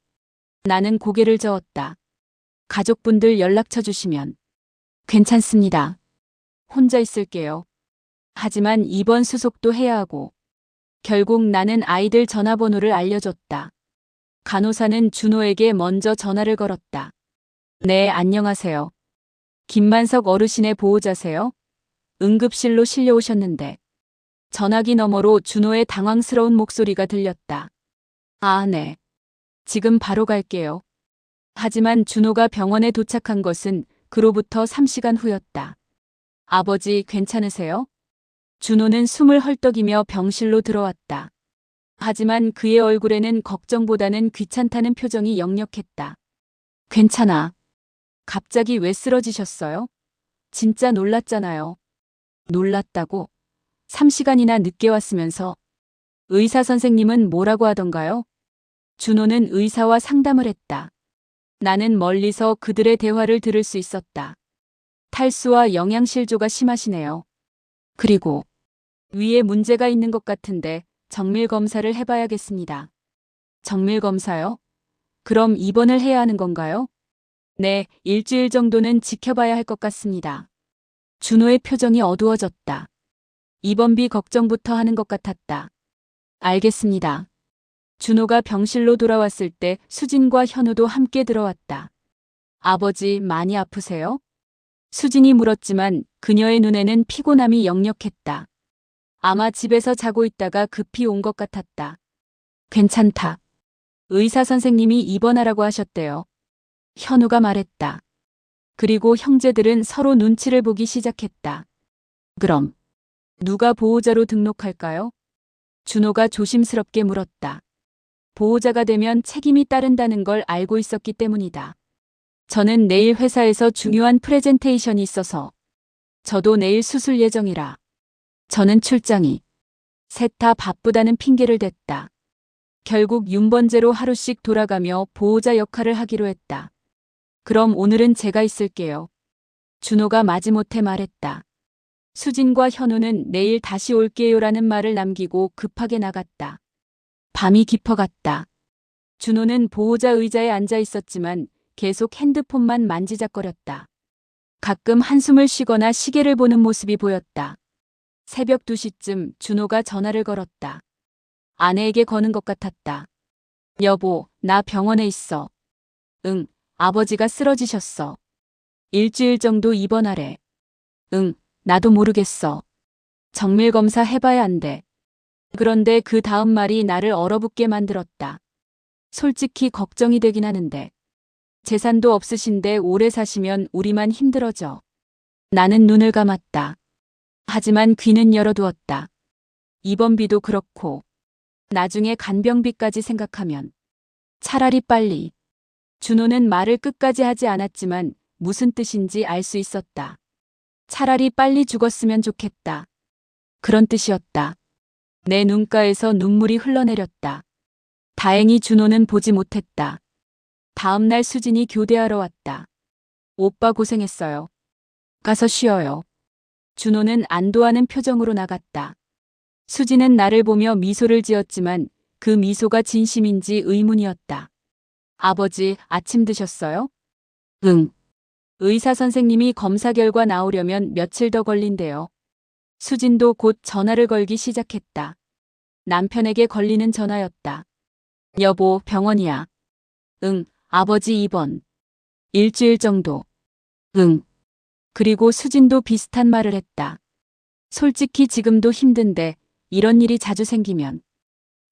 나는 고개를 저었다. 가족분들 연락처 주시면. 괜찮습니다. 혼자 있을게요. 하지만 입원 수속도 해야 하고. 결국 나는 아이들 전화번호를 알려줬다. 간호사는 준호에게 먼저 전화를 걸었다. 네, 안녕하세요. 김만석 어르신의 보호자세요? 응급실로 실려오셨는데. 전화기 너머로 준호의 당황스러운 목소리가 들렸다. 아, 네. 지금 바로 갈게요. 하지만 준호가 병원에 도착한 것은 그로부터 3시간 후였다. 아버지, 괜찮으세요? 준호는 숨을 헐떡이며 병실로 들어왔다. 하지만 그의 얼굴에는 걱정보다는 귀찮다는 표정이 역력했다. 괜찮아. 갑자기 왜 쓰러지셨어요? 진짜 놀랐잖아요. 놀랐다고? 3시간이나 늦게 왔으면서. 의사 선생님은 뭐라고 하던가요? 준호는 의사와 상담을 했다. 나는 멀리서 그들의 대화를 들을 수 있었다. 탈수와 영양실조가 심하시네요. 그리고 위에 문제가 있는 것 같은데 정밀 검사를 해봐야겠습니다. 정밀 검사요? 그럼 입원을 해야 하는 건가요? 네, 일주일 정도는 지켜봐야 할 것 같습니다. 준호의 표정이 어두워졌다. 입원비 걱정부터 하는 것 같았다. 알겠습니다. 준호가 병실로 돌아왔을 때 수진과 현우도 함께 들어왔다. 아버지 많이 아프세요? 수진이 물었지만 그녀의 눈에는 피곤함이 역력했다. 아마 집에서 자고 있다가 급히 온 것 같았다. 괜찮다. 의사 선생님이 입원하라고 하셨대요. 현우가 말했다. 그리고 형제들은 서로 눈치를 보기 시작했다. 그럼 누가 보호자로 등록할까요? 준호가 조심스럽게 물었다. 보호자가 되면 책임이 따른다는 걸 알고 있었기 때문이다. 저는 내일 회사에서 중요한 프레젠테이션이 있어서. 저도 내일 수술 예정이라. 저는 출장이. 셋 다 바쁘다는 핑계를 댔다. 결국 윤번제로 하루씩 돌아가며 보호자 역할을 하기로 했다. 그럼 오늘은 제가 있을게요. 준호가 마지못해 말했다. 수진과 현우는 내일 다시 올게요라는 말을 남기고 급하게 나갔다. 밤이 깊어갔다. 준호는 보호자 의자에 앉아 있었지만 계속 핸드폰만 만지작거렸다. 가끔 한숨을 쉬거나 시계를 보는 모습이 보였다. 새벽 2시쯤 준호가 전화를 걸었다. 아내에게 거는 것 같았다. 여보, 나 병원에 있어. 응, 아버지가 쓰러지셨어. 일주일 정도 입원하래. 응, 나도 모르겠어. 정밀 검사 해봐야 한대. 그런데 그 다음 말이 나를 얼어붙게 만들었다. 솔직히 걱정이 되긴 하는데. 재산도 없으신데 오래 사시면 우리만 힘들어져. 나는 눈을 감았다. 하지만 귀는 열어두었다. 입원비도 그렇고 나중에 간병비까지 생각하면 차라리 빨리. 준호는 말을 끝까지 하지 않았지만 무슨 뜻인지 알 수 있었다. 차라리 빨리 죽었으면 좋겠다. 그런 뜻이었다. 내 눈가에서 눈물이 흘러내렸다. 다행히 준호는 보지 못했다. 다음 날 수진이 교대하러 왔다. 오빠 고생했어요. 가서 쉬어요. 준호는 안도하는 표정으로 나갔다. 수진은 나를 보며 미소를 지었지만 그 미소가 진심인지 의문이었다. 아버지, 아침 드셨어요? 응. 의사 선생님이 검사 결과 나오려면 며칠 더 걸린대요. 수진도 곧 전화를 걸기 시작했다. 남편에게 걸리는 전화였다. 여보, 병원이야. 응, 아버지 입원. 일주일 정도. 응. 그리고 수진도 비슷한 말을 했다. 솔직히 지금도 힘든데 이런 일이 자주 생기면.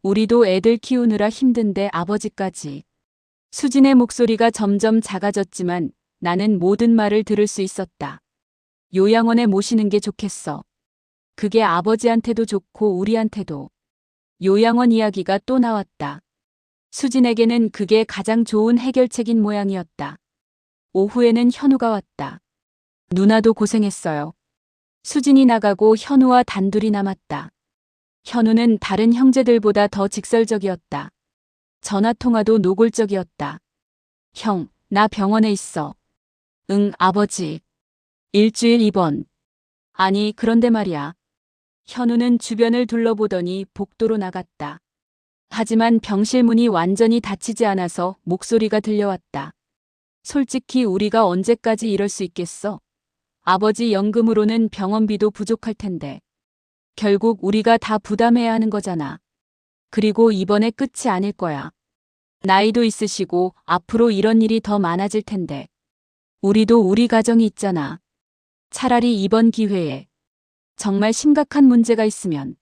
우리도 애들 키우느라 힘든데 아버지까지. 수진의 목소리가 점점 작아졌지만 나는 모든 말을 들을 수 있었다. 요양원에 모시는 게 좋겠어. 그게 아버지한테도 좋고 우리한테도. 요양원 이야기가 또 나왔다. 수진에게는 그게 가장 좋은 해결책인 모양이었다. 오후에는 현우가 왔다. 누나도 고생했어요. 수진이 나가고 현우와 단둘이 남았다. 현우는 다른 형제들보다 더 직설적이었다. 전화통화도 노골적이었다. 형, 나 병원에 있어. 응, 아버지. 일주일 입원. 아니, 그런데 말이야. 현우는 주변을 둘러보더니 복도로 나갔다. 하지만 병실 문이 완전히 닫히지 않아서 목소리가 들려왔다. 솔직히 우리가 언제까지 이럴 수 있겠어? 아버지 연금으로는 병원비도 부족할 텐데. 결국 우리가 다 부담해야 하는 거잖아. 그리고 이번에 끝이 아닐 거야. 나이도 있으시고 앞으로 이런 일이 더 많아질 텐데. 우리도 우리 가정이 있잖아. 차라리 이번 기회에 정말 심각한 문제가 있으면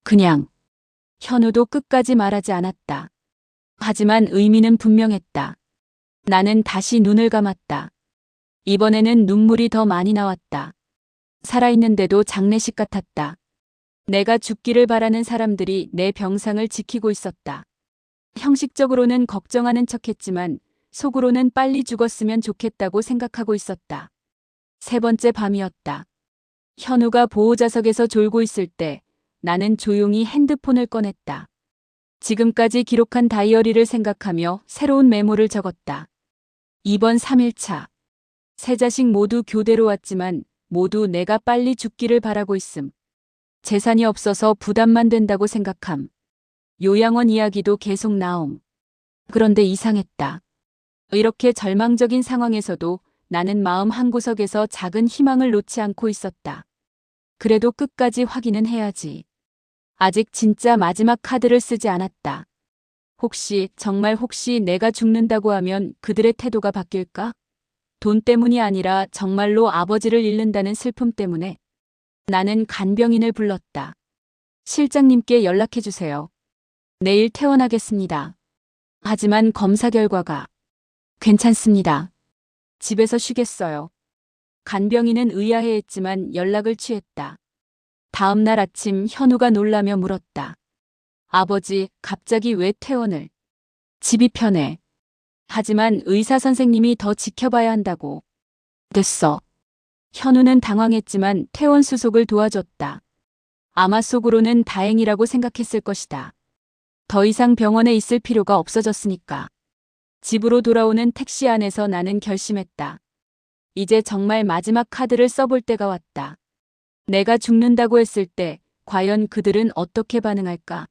그냥. 현우도 끝까지 말하지 않았다. 하지만 의미는 분명했다. 나는 다시 눈을 감았다. 이번에는 눈물이 더 많이 나왔다. 살아있는데도 장례식 같았다. 내가 죽기를 바라는 사람들이 내 병상을 지키고 있었다. 형식적으로는 걱정하는 척했지만 속으로는 빨리 죽었으면 좋겠다고 생각하고 있었다. 세 번째 밤이었다. 현우가 보호자석에서 졸고 있을 때 나는 조용히 핸드폰을 꺼냈다. 지금까지 기록한 다이어리를 생각하며 새로운 메모를 적었다. 이번 3일차. 세 자식 모두 교대로 왔지만 모두 내가 빨리 죽기를 바라고 있음. 재산이 없어서 부담만 된다고 생각함. 요양원 이야기도 계속 나옴. 그런데 이상했다. 이렇게 절망적인 상황에서도 나는 마음 한구석에서 작은 희망을 놓지 않고 있었다. 그래도 끝까지 확인은 해야지. 아직 진짜 마지막 카드를 쓰지 않았다. 정말 혹시 내가 죽는다고 하면 그들의 태도가 바뀔까? 돈 때문이 아니라 정말로 아버지를 잃는다는 슬픔 때문에. 나는 간병인을 불렀다. 실장님께 연락해주세요. 내일 퇴원하겠습니다. 하지만 검사 결과가 괜찮습니다. 집에서 쉬겠어요. 간병인은 의아해했지만 연락을 취했다. 다음 날 아침 현우가 놀라며 물었다. 아버지, 갑자기 왜 퇴원을? 집이 편해. 하지만 의사 선생님이 더 지켜봐야 한다고. 됐어. 현우는 당황했지만 퇴원 수속을 도와줬다. 아마 속으로는 다행이라고 생각했을 것이다. 더 이상 병원에 있을 필요가 없어졌으니까. 집으로 돌아오는 택시 안에서 나는 결심했다. 이제 정말 마지막 카드를 써볼 때가 왔다. 내가 죽는다고 했을 때 과연 그들은 어떻게 반응할까?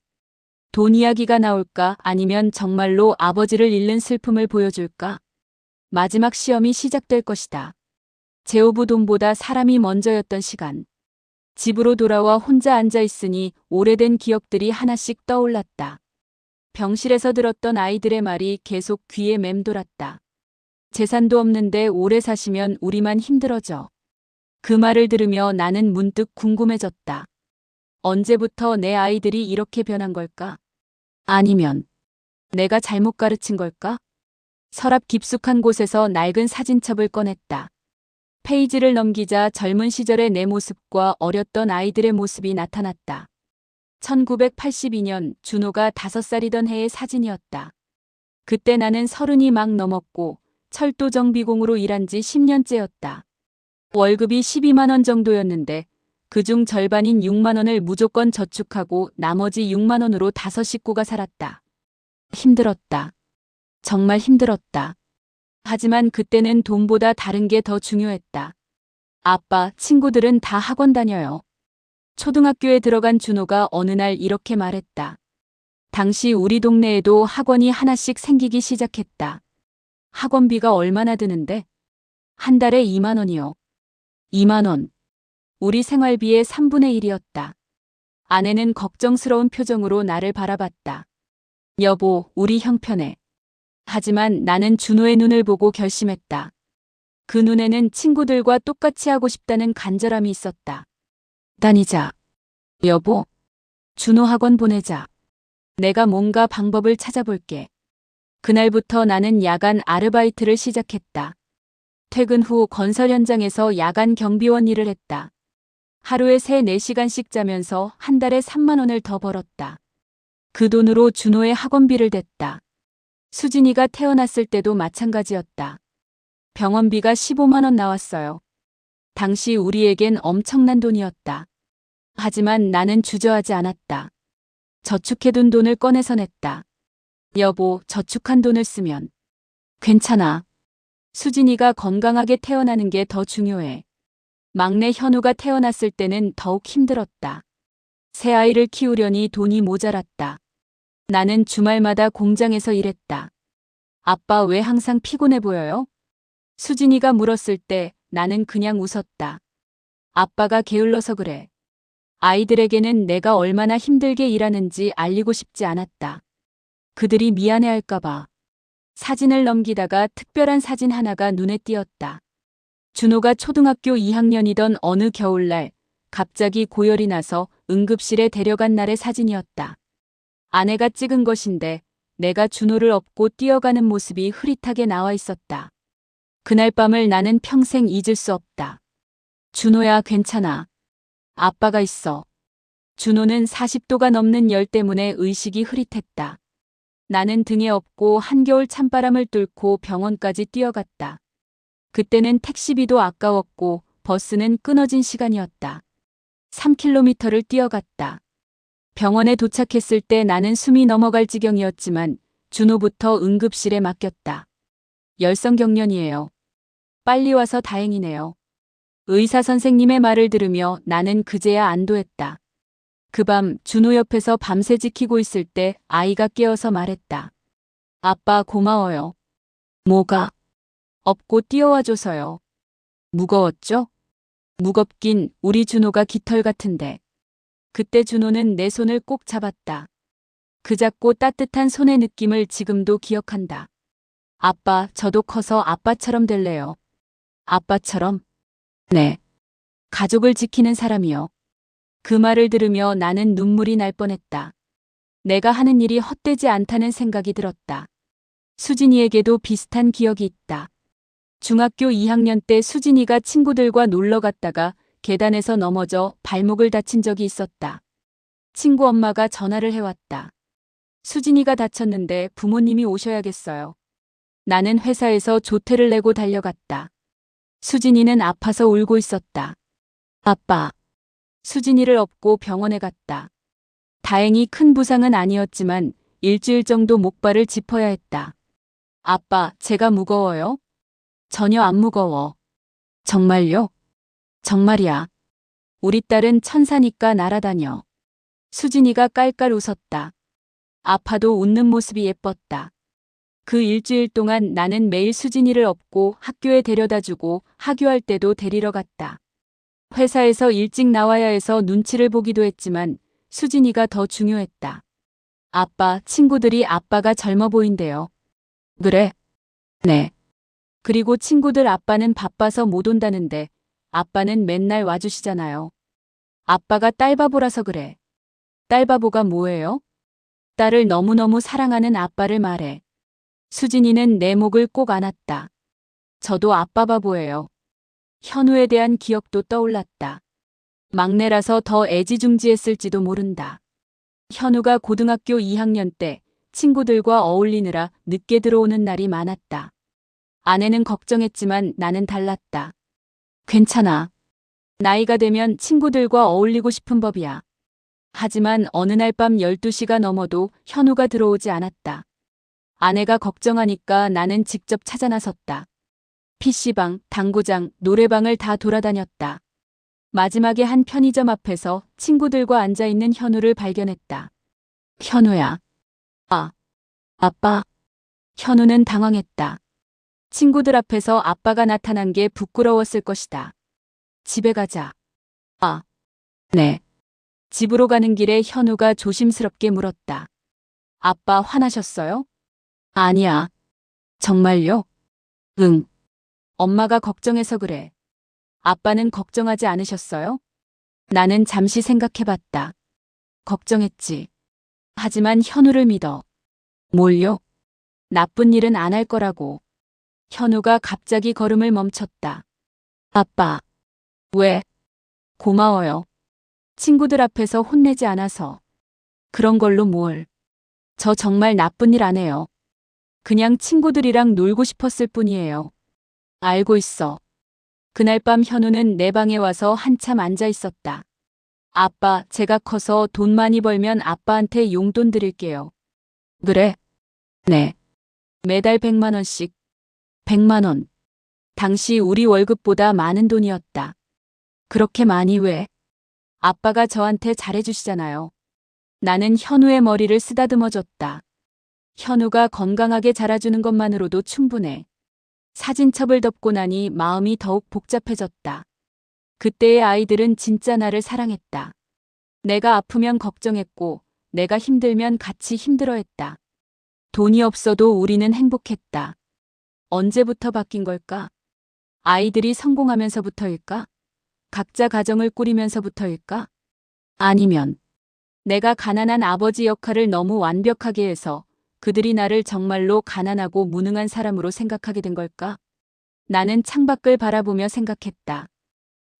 돈 이야기가 나올까? 아니면 정말로 아버지를 잃는 슬픔을 보여줄까? 마지막 시험이 시작될 것이다. 제오부 돈보다 사람이 먼저였던 시간. 집으로 돌아와 혼자 앉아 있으니 오래된 기억들이 하나씩 떠올랐다. 병실에서 들었던 아이들의 말이 계속 귀에 맴돌았다. 재산도 없는데 오래 사시면 우리만 힘들어져. 그 말을 들으며 나는 문득 궁금해졌다. 언제부터 내 아이들이 이렇게 변한 걸까? 아니면 내가 잘못 가르친 걸까? 서랍 깊숙한 곳에서 낡은 사진첩을 꺼냈다. 페이지를 넘기자 젊은 시절의 내 모습과 어렸던 아이들의 모습이 나타났다. 1982년 준호가 5살이던 해의 사진이었다. 그때 나는 30이 막 넘었고 철도 정비공으로 일한 지 10년째였다. 월급이 12만 원 정도였는데 그중 절반인 6만 원을 무조건 저축하고 나머지 6만 원으로 5 식구가 살았다. 힘들었다. 정말 힘들었다. 하지만 그때는 돈보다 다른 게 더 중요했다. 아빠, 친구들은 다 학원 다녀요. 초등학교에 들어간 준호가 어느 날 이렇게 말했다. 당시 우리 동네에도 학원이 하나씩 생기기 시작했다. 학원비가 얼마나 드는데? 한 달에 2만 원이요. 2만 원. 우리 생활비의 3분의 1이었다. 아내는 걱정스러운 표정으로 나를 바라봤다. 여보, 우리 형편에. 하지만 나는 준호의 눈을 보고 결심했다. 그 눈에는 친구들과 똑같이 하고 싶다는 간절함이 있었다. 다니자. 여보, 준호 학원 보내자. 내가 뭔가 방법을 찾아볼게. 그날부터 나는 야간 아르바이트를 시작했다. 퇴근 후 건설 현장에서 야간 경비원 일을 했다. 하루에 3-4시간씩 자면서 한 달에 3만 원을 더 벌었다. 그 돈으로 준호의 학원비를 댔다. 수진이가 태어났을 때도 마찬가지였다. 병원비가 15만 원 나왔어요. 당시 우리에겐 엄청난 돈이었다. 하지만 나는 주저하지 않았다. 저축해둔 돈을 꺼내서 냈다. 여보, 저축한 돈을 쓰면 괜찮아. 수진이가 건강하게 태어나는 게 더 중요해. 막내 현우가 태어났을 때는 더욱 힘들었다. 새 아이를 키우려니 돈이 모자랐다. 나는 주말마다 공장에서 일했다. 아빠 왜 항상 피곤해 보여요? 수진이가 물었을 때 나는 그냥 웃었다. 아빠가 게을러서 그래. 아이들에게는 내가 얼마나 힘들게 일하는지 알리고 싶지 않았다. 그들이 미안해할까봐. 사진을 넘기다가 특별한 사진 하나가 눈에 띄었다. 준호가 초등학교 2학년이던 어느 겨울날 갑자기 고열이 나서 응급실에 데려간 날의 사진이었다. 아내가 찍은 것인데 내가 준호를 업고 뛰어가는 모습이 흐릿하게 나와 있었다. 그날 밤을 나는 평생 잊을 수 없다. 준호야, 괜찮아. 아빠가 있어. 준호는 40도가 넘는 열 때문에 의식이 흐릿했다. 나는 등에 업고 한겨울 찬바람을 뚫고 병원까지 뛰어갔다. 그때는 택시비도 아까웠고 버스는 끊어진 시간이었다. 3km를 뛰어갔다. 병원에 도착했을 때 나는 숨이 넘어갈 지경이었지만 준호부터 응급실에 맡겼다. 열성경련이에요. 빨리 와서 다행이네요. 의사 선생님의 말을 들으며 나는 그제야 안도했다. 그 밤 준호 옆에서 밤새 지키고 있을 때 아이가 깨어서 말했다. 아빠 고마워요. 뭐가? 업고 뛰어와줘서요. 무거웠죠? 무겁긴 우리 준호가 깃털 같은데. 그때 준호는 내 손을 꼭 잡았다. 그 작고 따뜻한 손의 느낌을 지금도 기억한다. 아빠, 저도 커서 아빠처럼 될래요. 아빠처럼? 네. 가족을 지키는 사람이요. 그 말을 들으며 나는 눈물이 날 뻔했다. 내가 하는 일이 헛되지 않다는 생각이 들었다. 수진이에게도 비슷한 기억이 있다. 중학교 2학년 때 수진이가 친구들과 놀러 갔다가 계단에서 넘어져 발목을 다친 적이 있었다. 친구 엄마가 전화를 해왔다. 수진이가 다쳤는데 부모님이 오셔야겠어요. 나는 회사에서 조퇴를 내고 달려갔다. 수진이는 아파서 울고 있었다. 아빠. 수진이를 업고 병원에 갔다. 다행히 큰 부상은 아니었지만 일주일 정도 목발을 짚어야 했다. 아빠, 제가 무거워요? 전혀 안 무거워. 정말요? 정말이야. 우리 딸은 천사니까 날아다녀. 수진이가 깔깔 웃었다. 아파도 웃는 모습이 예뻤다. 그 일주일 동안 나는 매일 수진이를 업고 학교에 데려다주고 하교할 때도 데리러 갔다. 회사에서 일찍 나와야 해서 눈치를 보기도 했지만 수진이가 더 중요했다. 아빠, 친구들이 아빠가 젊어 보인대요. 그래? 네. 그리고 친구들 아빠는 바빠서 못 온다는데 아빠는 맨날 와주시잖아요. 아빠가 딸바보라서 그래. 딸바보가 뭐예요? 딸을 너무너무 사랑하는 아빠를 말해. 수진이는 내 목을 꼭 안았다. 저도 아빠 바보예요. 현우에 대한 기억도 떠올랐다. 막내라서 더 애지중지했을지도 모른다. 현우가 고등학교 2학년 때 친구들과 어울리느라 늦게 들어오는 날이 많았다. 아내는 걱정했지만 나는 달랐다. 괜찮아. 나이가 되면 친구들과 어울리고 싶은 법이야. 하지만 어느 날 밤 12시가 넘어도 현우가 들어오지 않았다. 아내가 걱정하니까 나는 직접 찾아 나섰다. PC방, 당구장, 노래방을 다 돌아다녔다. 마지막에 한 편의점 앞에서 친구들과 앉아있는 현우를 발견했다. 현우야. 아, 아빠. 현우는 당황했다. 친구들 앞에서 아빠가 나타난 게 부끄러웠을 것이다. 집에 가자. 아, 네. 집으로 가는 길에 현우가 조심스럽게 물었다. 아빠 화나셨어요? 아니야. 정말요? 응. 엄마가 걱정해서 그래. 아빠는 걱정하지 않으셨어요? 나는 잠시 생각해봤다. 걱정했지. 하지만 현우를 믿어. 뭘요? 나쁜 일은 안 할 거라고. 현우가 갑자기 걸음을 멈췄다. 아빠. 왜? 고마워요. 친구들 앞에서 혼내지 않아서. 그런 걸로 뭘. 저 정말 나쁜 일 안 해요. 그냥 친구들이랑 놀고 싶었을 뿐이에요. 알고 있어. 그날 밤 현우는 내 방에 와서 한참 앉아 있었다. 아빠, 제가 커서 돈 많이 벌면 아빠한테 용돈 드릴게요. 그래? 네. 매달 100만 원씩. 100만 원. 당시 우리 월급보다 많은 돈이었다. 그렇게 많이 왜? 아빠가 저한테 잘해주시잖아요. 나는 현우의 머리를 쓰다듬어 줬다. 현우가 건강하게 자라주는 것만으로도 충분해. 사진첩을 덮고 나니 마음이 더욱 복잡해졌다. 그때의 아이들은 진짜 나를 사랑했다. 내가 아프면 걱정했고, 내가 힘들면 같이 힘들어했다. 돈이 없어도 우리는 행복했다. 언제부터 바뀐 걸까? 아이들이 성공하면서부터일까? 각자 가정을 꾸리면서부터일까? 아니면 내가 가난한 아버지 역할을 너무 완벽하게 해서 그들이 나를 정말로 가난하고 무능한 사람으로 생각하게 된 걸까? 나는 창밖을 바라보며 생각했다.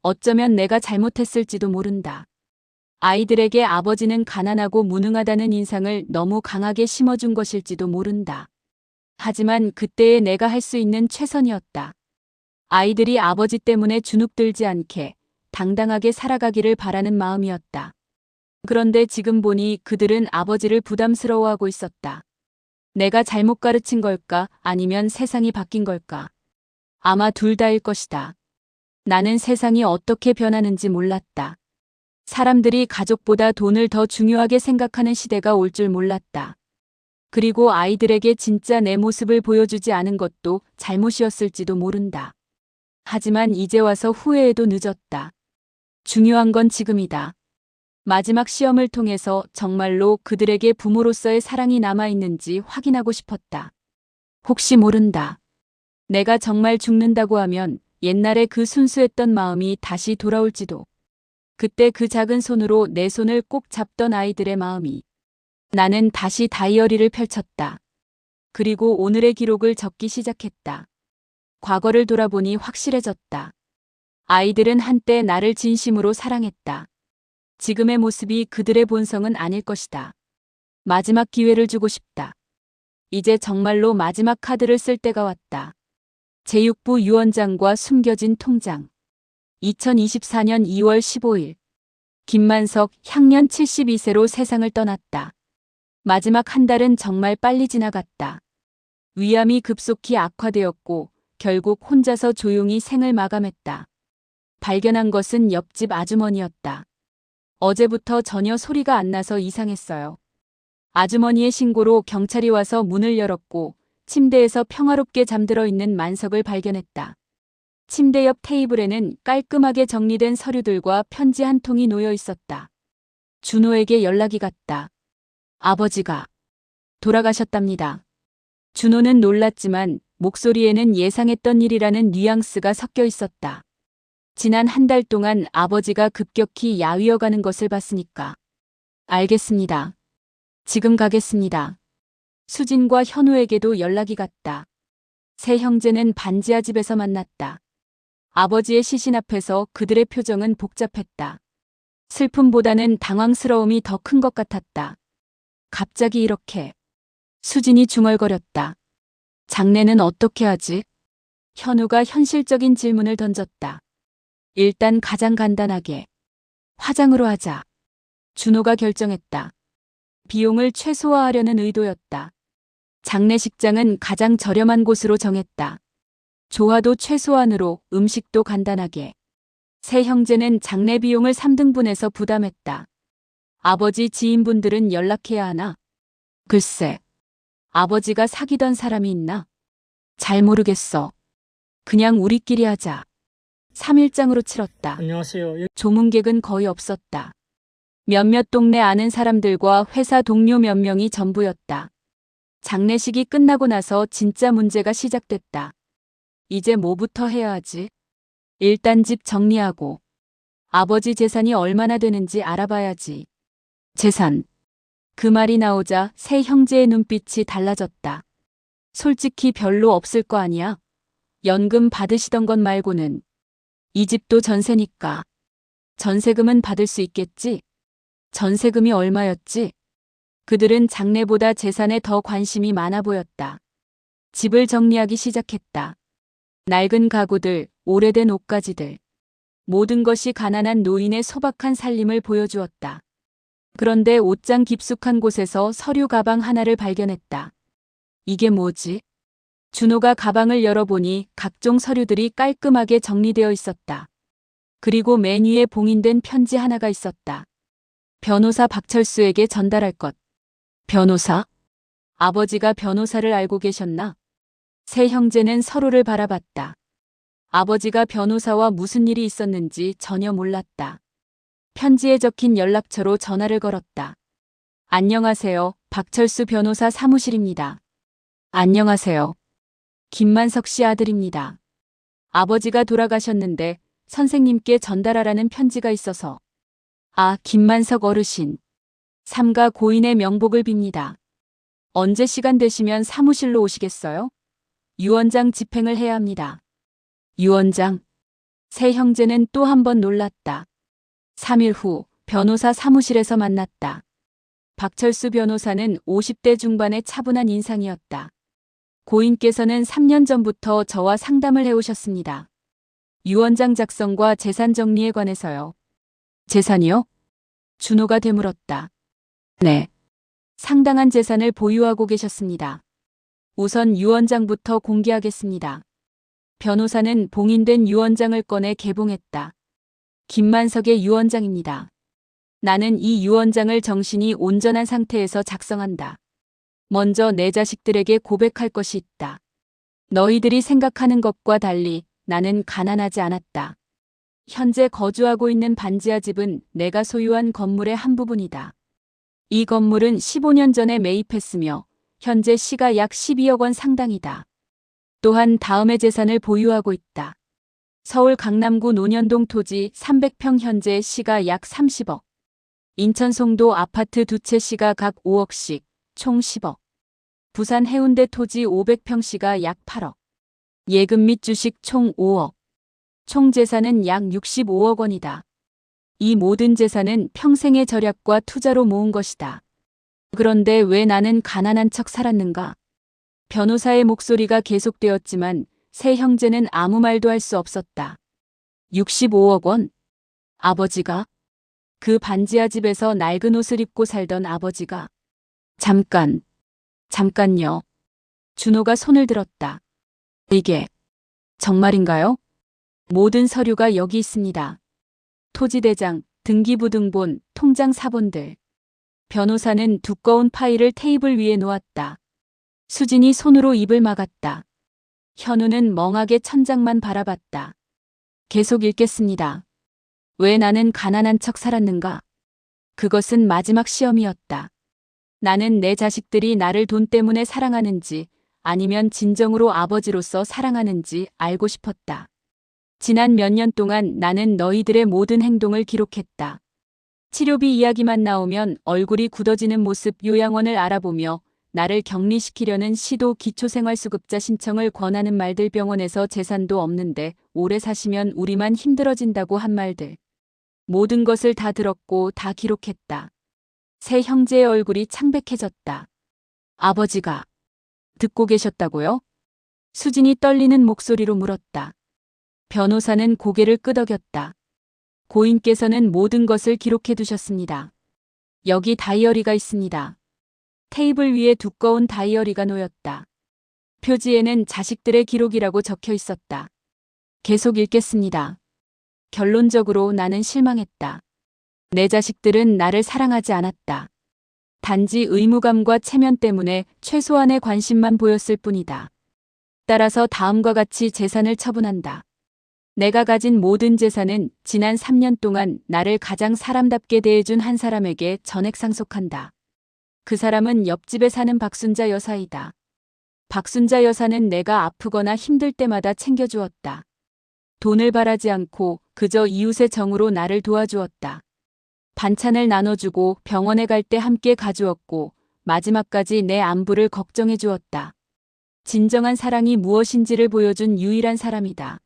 어쩌면 내가 잘못했을지도 모른다. 아이들에게 아버지는 가난하고 무능하다는 인상을 너무 강하게 심어준 것일지도 모른다. 하지만 그때의 내가 할 수 있는 최선이었다. 아이들이 아버지 때문에 주눅들지 않게 당당하게 살아가기를 바라는 마음이었다. 그런데 지금 보니 그들은 아버지를 부담스러워하고 있었다. 내가 잘못 가르친 걸까? 아니면 세상이 바뀐 걸까? 아마 둘 다일 것이다. 나는 세상이 어떻게 변하는지 몰랐다. 사람들이 가족보다 돈을 더 중요하게 생각하는 시대가 올 줄 몰랐다. 그리고 아이들에게 진짜 내 모습을 보여주지 않은 것도 잘못이었을지도 모른다. 하지만 이제 와서 후회해도 늦었다. 중요한 건 지금이다. 마지막 시험을 통해서 정말로 그들에게 부모로서의 사랑이 남아있는지 확인하고 싶었다. 혹시 모른다. 내가 정말 죽는다고 하면 옛날에 그 순수했던 마음이 다시 돌아올지도. 그때 그 작은 손으로 내 손을 꼭 잡던 아이들의 마음이. 나는 다시 다이어리를 펼쳤다. 그리고 오늘의 기록을 적기 시작했다. 과거를 돌아보니 확실해졌다. 아이들은 한때 나를 진심으로 사랑했다. 지금의 모습이 그들의 본성은 아닐 것이다. 마지막 기회를 주고 싶다. 이제 정말로 마지막 카드를 쓸 때가 왔다. 제6부 유언장과 숨겨진 통장. 2024년 2월 15일. 김만석 향년 72세로 세상을 떠났다. 마지막 한 달은 정말 빨리 지나갔다. 위암이 급속히 악화되었고 결국 혼자서 조용히 생을 마감했다. 발견한 것은 옆집 아주머니였다. 어제부터 전혀 소리가 안 나서 이상했어요. 아주머니의 신고로 경찰이 와서 문을 열었고 침대에서 평화롭게 잠들어 있는 만석을 발견했다. 침대 옆 테이블에는 깔끔하게 정리된 서류들과 편지 한 통이 놓여 있었다. 준호에게 연락이 갔다. 아버지가 돌아가셨답니다. 준호는 놀랐지만 목소리에는 예상했던 일이라는 뉘앙스가 섞여 있었다. 지난 한 달 동안 아버지가 급격히 야위어가는 것을 봤으니까. 알겠습니다. 지금 가겠습니다. 수진과 현우에게도 연락이 갔다. 세 형제는 반지하 집에서 만났다. 아버지의 시신 앞에서 그들의 표정은 복잡했다. 슬픔보다는 당황스러움이 더 큰 것 같았다. 갑자기 이렇게. 수진이 중얼거렸다. 장례는 어떻게 하지? 현우가 현실적인 질문을 던졌다. 일단 가장 간단하게. 화장으로 하자. 준호가 결정했다. 비용을 최소화하려는 의도였다. 장례식장은 가장 저렴한 곳으로 정했다. 조화도 최소한으로, 음식도 간단하게. 세 형제는 장례 비용을 3등분해서 부담했다. 아버지 지인분들은 연락해야 하나? 글쎄. 아버지가 사귀던 사람이 있나? 잘 모르겠어. 그냥 우리끼리 하자. 3일장으로 치렀다. 안녕하세요. 조문객은 거의 없었다. 몇몇 동네 아는 사람들과 회사 동료 몇 명이 전부였다. 장례식이 끝나고 나서 진짜 문제가 시작됐다. 이제 뭐부터 해야 하지? 일단 집 정리하고 아버지 재산이 얼마나 되는지 알아봐야지. 재산. 그 말이 나오자 세 형제의 눈빛이 달라졌다. 솔직히 별로 없을 거 아니야? 연금 받으시던 것 말고는. 이 집도 전세니까. 전세금은 받을 수 있겠지? 전세금이 얼마였지? 그들은 장래보다 재산에 더 관심이 많아 보였다. 집을 정리하기 시작했다. 낡은 가구들, 오래된 옷가지들. 모든 것이 가난한 노인의 소박한 살림을 보여주었다. 그런데 옷장 깊숙한 곳에서 서류 가방 하나를 발견했다. 이게 뭐지? 준호가 가방을 열어보니 각종 서류들이 깔끔하게 정리되어 있었다. 그리고 맨 위에 봉인된 편지 하나가 있었다. 변호사 박철수에게 전달할 것. 변호사? 아버지가 변호사를 알고 계셨나? 세 형제는 서로를 바라봤다. 아버지가 변호사와 무슨 일이 있었는지 전혀 몰랐다. 편지에 적힌 연락처로 전화를 걸었다. 안녕하세요. 박철수 변호사 사무실입니다. 안녕하세요. 김만석 씨 아들입니다. 아버지가 돌아가셨는데 선생님께 전달하라는 편지가 있어서. 아, 김만석 어르신. 삼가 고인의 명복을 빕니다. 언제 시간 되시면 사무실로 오시겠어요? 유언장 집행을 해야 합니다. 유언장. 세 형제는 또 한 번 놀랐다. 3일 후 변호사 사무실에서 만났다. 박철수 변호사는 50대 중반의 차분한 인상이었다. 고인께서는 3년 전부터 저와 상담을 해오셨습니다. 유언장 작성과 재산 정리에 관해서요. 재산이요? 준호가 되물었다. 네. 상당한 재산을 보유하고 계셨습니다. 우선 유언장부터 공개하겠습니다. 변호사는 봉인된 유언장을 꺼내 개봉했다. 김만석의 유언장입니다. 나는 이 유언장을 정신이 온전한 상태에서 작성한다. 먼저 내 자식들에게 고백할 것이 있다. 너희들이 생각하는 것과 달리 나는 가난하지 않았다. 현재 거주하고 있는 반지하 집은 내가 소유한 건물의 한 부분이다. 이 건물은 15년 전에 매입했으며 현재 시가 약 12억 원 상당이다. 또한 다음의 재산을 보유하고 있다. 서울 강남구 논현동 토지 300평 현재 시가 약 30억. 인천 송도 아파트 두 채 시가 각 5억씩 총 10억. 부산 해운대 토지 500평 시가 약 8억. 예금 및 주식 총 5억. 총 재산은 약 65억 원이다. 이 모든 재산은 평생의 절약과 투자로 모은 것이다. 그런데 왜 나는 가난한 척 살았는가? 변호사의 목소리가 계속되었지만 세 형제는 아무 말도 할 수 없었다. 65억 원? 아버지가? 그 반지하 집에서 낡은 옷을 입고 살던 아버지가? 잠깐요. 준호가 손을 들었다. 이게 정말인가요? 모든 서류가 여기 있습니다. 토지대장, 등기부등본, 통장 사본들. 변호사는 두꺼운 파일을 테이블 위에 놓았다. 수진이 손으로 입을 막았다. 현우는 멍하게 천장만 바라봤다. 계속 읽겠습니다. 왜 나는 가난한 척 살았는가? 그것은 마지막 시험이었다. 나는 내 자식들이 나를 돈 때문에 사랑하는지 아니면 진정으로 아버지로서 사랑하는지 알고 싶었다. 지난 몇 년 동안 나는 너희들의 모든 행동을 기록했다. 치료비 이야기만 나오면 얼굴이 굳어지는 모습 요양원을 알아보며 나를 격리시키려는 시도 기초생활수급자 신청을 권하는 말들, 병원에서 재산도 없는데 오래 사시면 우리만 힘들어진다고 한 말들. 모든 것을 다 들었고 다 기록했다. 세 형제의 얼굴이 창백해졌다. 아버지가 듣고 계셨다고요? 수진이 떨리는 목소리로 물었다. 변호사는 고개를 끄덕였다. 고인께서는 모든 것을 기록해 두셨습니다. 여기 다이어리가 있습니다. 테이블 위에 두꺼운 다이어리가 놓였다. 표지에는 자식들의 기록이라고 적혀 있었다. 계속 읽겠습니다. 결론적으로 나는 실망했다. 내 자식들은 나를 사랑하지 않았다. 단지 의무감과 체면 때문에 최소한의 관심만 보였을 뿐이다. 따라서 다음과 같이 재산을 처분한다. 내가 가진 모든 재산은 지난 3년 동안 나를 가장 사람답게 대해준 한 사람에게 전액 상속한다. 그 사람은 옆집에 사는 박순자 여사이다. 박순자 여사는 내가 아프거나 힘들 때마다 챙겨주었다. 돈을 바라지 않고 그저 이웃의 정으로 나를 도와주었다. 반찬을 나눠주고 병원에 갈 때 함께 가주었고 마지막까지 내 안부를 걱정해 주었다. 진정한 사랑이 무엇인지를 보여준 유일한 사람이다.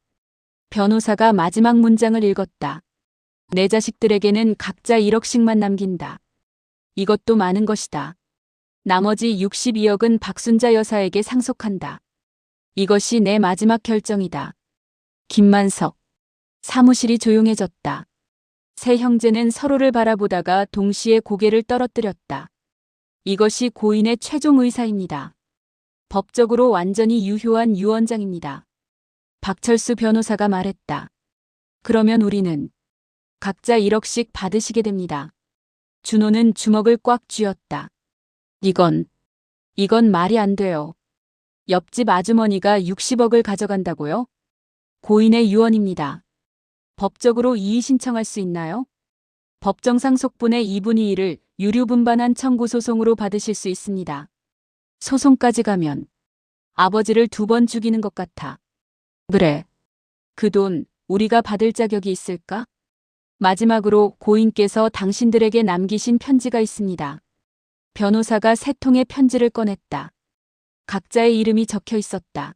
변호사가 마지막 문장을 읽었다. 내 자식들에게는 각자 1억씩만 남긴다. 이것도 많은 것이다. 나머지 62억은 박순자 여사에게 상속한다. 이것이 내 마지막 결정이다. 김만석. 사무실이 조용해졌다. 세 형제는 서로를 바라보다가 동시에 고개를 떨어뜨렸다. 이것이 고인의 최종 의사입니다. 법적으로 완전히 유효한 유언장입니다. 박철수 변호사가 말했다. 그러면 우리는 각자 1억씩 받으시게 됩니다. 준호는 주먹을 꽉 쥐었다. 이건 말이 안 돼요. 옆집 아주머니가 60억을 가져간다고요? 고인의 유언입니다. 법적으로 이의 신청할 수 있나요? 법정상 속분의 2분의 1을 유류분반한 청구 소송으로 받으실 수 있습니다. 소송까지 가면 아버지를 2번 죽이는 것 같아. 그래. 그 돈 우리가 받을 자격이 있을까? 마지막으로 고인께서 당신들에게 남기신 편지가 있습니다. 변호사가 세 통의 편지를 꺼냈다. 각자의 이름이 적혀 있었다.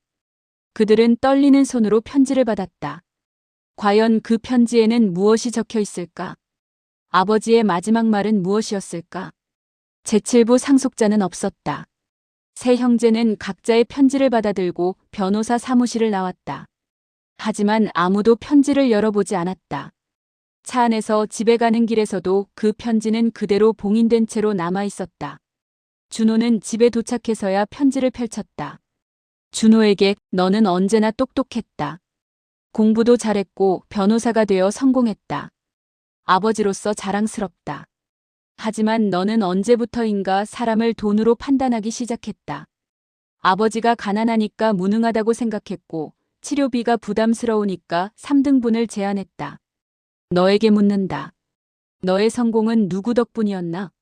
그들은 떨리는 손으로 편지를 받았다. 과연 그 편지에는 무엇이 적혀 있을까? 아버지의 마지막 말은 무엇이었을까? 제7부 상속자는 없었다. 세 형제는 각자의 편지를 받아들고 변호사 사무실을 나왔다. 하지만 아무도 편지를 열어보지 않았다. 차 안에서 집에 가는 길에서도 그 편지는 그대로 봉인된 채로 남아 있었다. 준호는 집에 도착해서야 편지를 펼쳤다. 준호에게 너는 언제나 똑똑했다. 공부도 잘했고 변호사가 되어 성공했다. 아버지로서 자랑스럽다. 하지만 너는 언제부터인가 사람을 돈으로 판단하기 시작했다. 아버지가 가난하니까 무능하다고 생각했고 치료비가 부담스러우니까 3등분을 제안했다. 너에게 묻는다. 너의 성공은 누구 덕분이었나?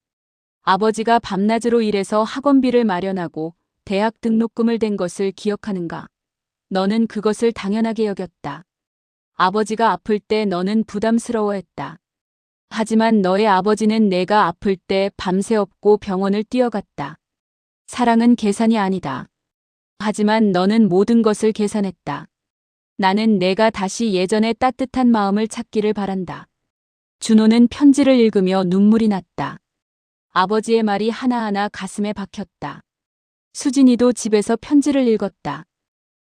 아버지가 밤낮으로 일해서 학원비를 마련하고 대학 등록금을 댄 것을 기억하는가? 너는 그것을 당연하게 여겼다. 아버지가 아플 때 너는 부담스러워했다. 하지만 너의 아버지는 내가 아플 때 밤새 업고 병원을 뛰어갔다. 사랑은 계산이 아니다. 하지만 너는 모든 것을 계산했다. 나는 내가 다시 예전의 따뜻한 마음을 찾기를 바란다. 준호는 편지를 읽으며 눈물이 났다. 아버지의 말이 하나하나 가슴에 박혔다. 수진이도 집에서 편지를 읽었다.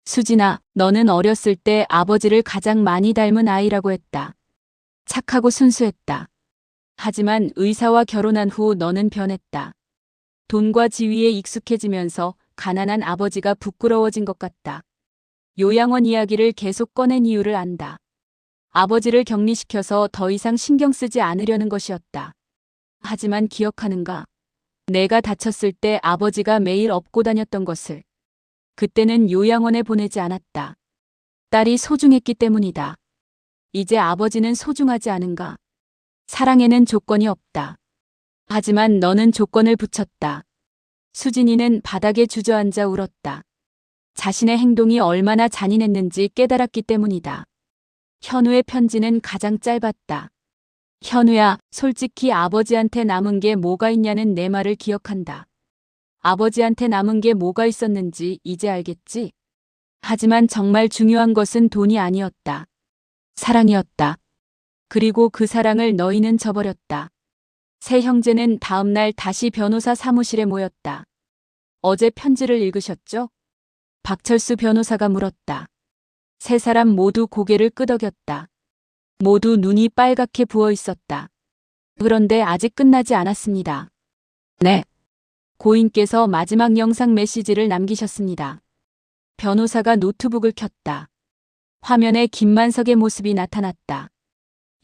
수진아, 너는 어렸을 때 아버지를 가장 많이 닮은 아이라고 했다. 착하고 순수했다. 하지만 의사와 결혼한 후 너는 변했다. 돈과 지위에 익숙해지면서 가난한 아버지가 부끄러워진 것 같다. 요양원 이야기를 계속 꺼낸 이유를 안다. 아버지를 격리시켜서 더 이상 신경 쓰지 않으려는 것이었다. 하지만 기억하는가? 내가 다쳤을 때 아버지가 매일 업고 다녔던 것을. 그때는 요양원에 보내지 않았다. 딸이 소중했기 때문이다. 이제 아버지는 소중하지 않은가? 사랑에는 조건이 없다. 하지만 너는 조건을 붙였다. 수진이는 바닥에 주저앉아 울었다. 자신의 행동이 얼마나 잔인했는지 깨달았기 때문이다. 현우의 편지는 가장 짧았다. 현우야, 솔직히 아버지한테 남은 게 뭐가 있냐는 내 말을 기억한다. 아버지한테 남은 게 뭐가 있었는지 이제 알겠지? 하지만 정말 중요한 것은 돈이 아니었다. 사랑이었다. 그리고 그 사랑을 너희는 저버렸다. 세 형제는 다음 날 다시 변호사 사무실에 모였다. 어제 편지를 읽으셨죠? 박철수 변호사가 물었다. 세 사람 모두 고개를 끄덕였다. 모두 눈이 빨갛게 부어 있었다. 그런데 아직 끝나지 않았습니다. 네. 고인께서 마지막 영상 메시지를 남기셨습니다. 변호사가 노트북을 켰다. 화면에 김만석의 모습이 나타났다.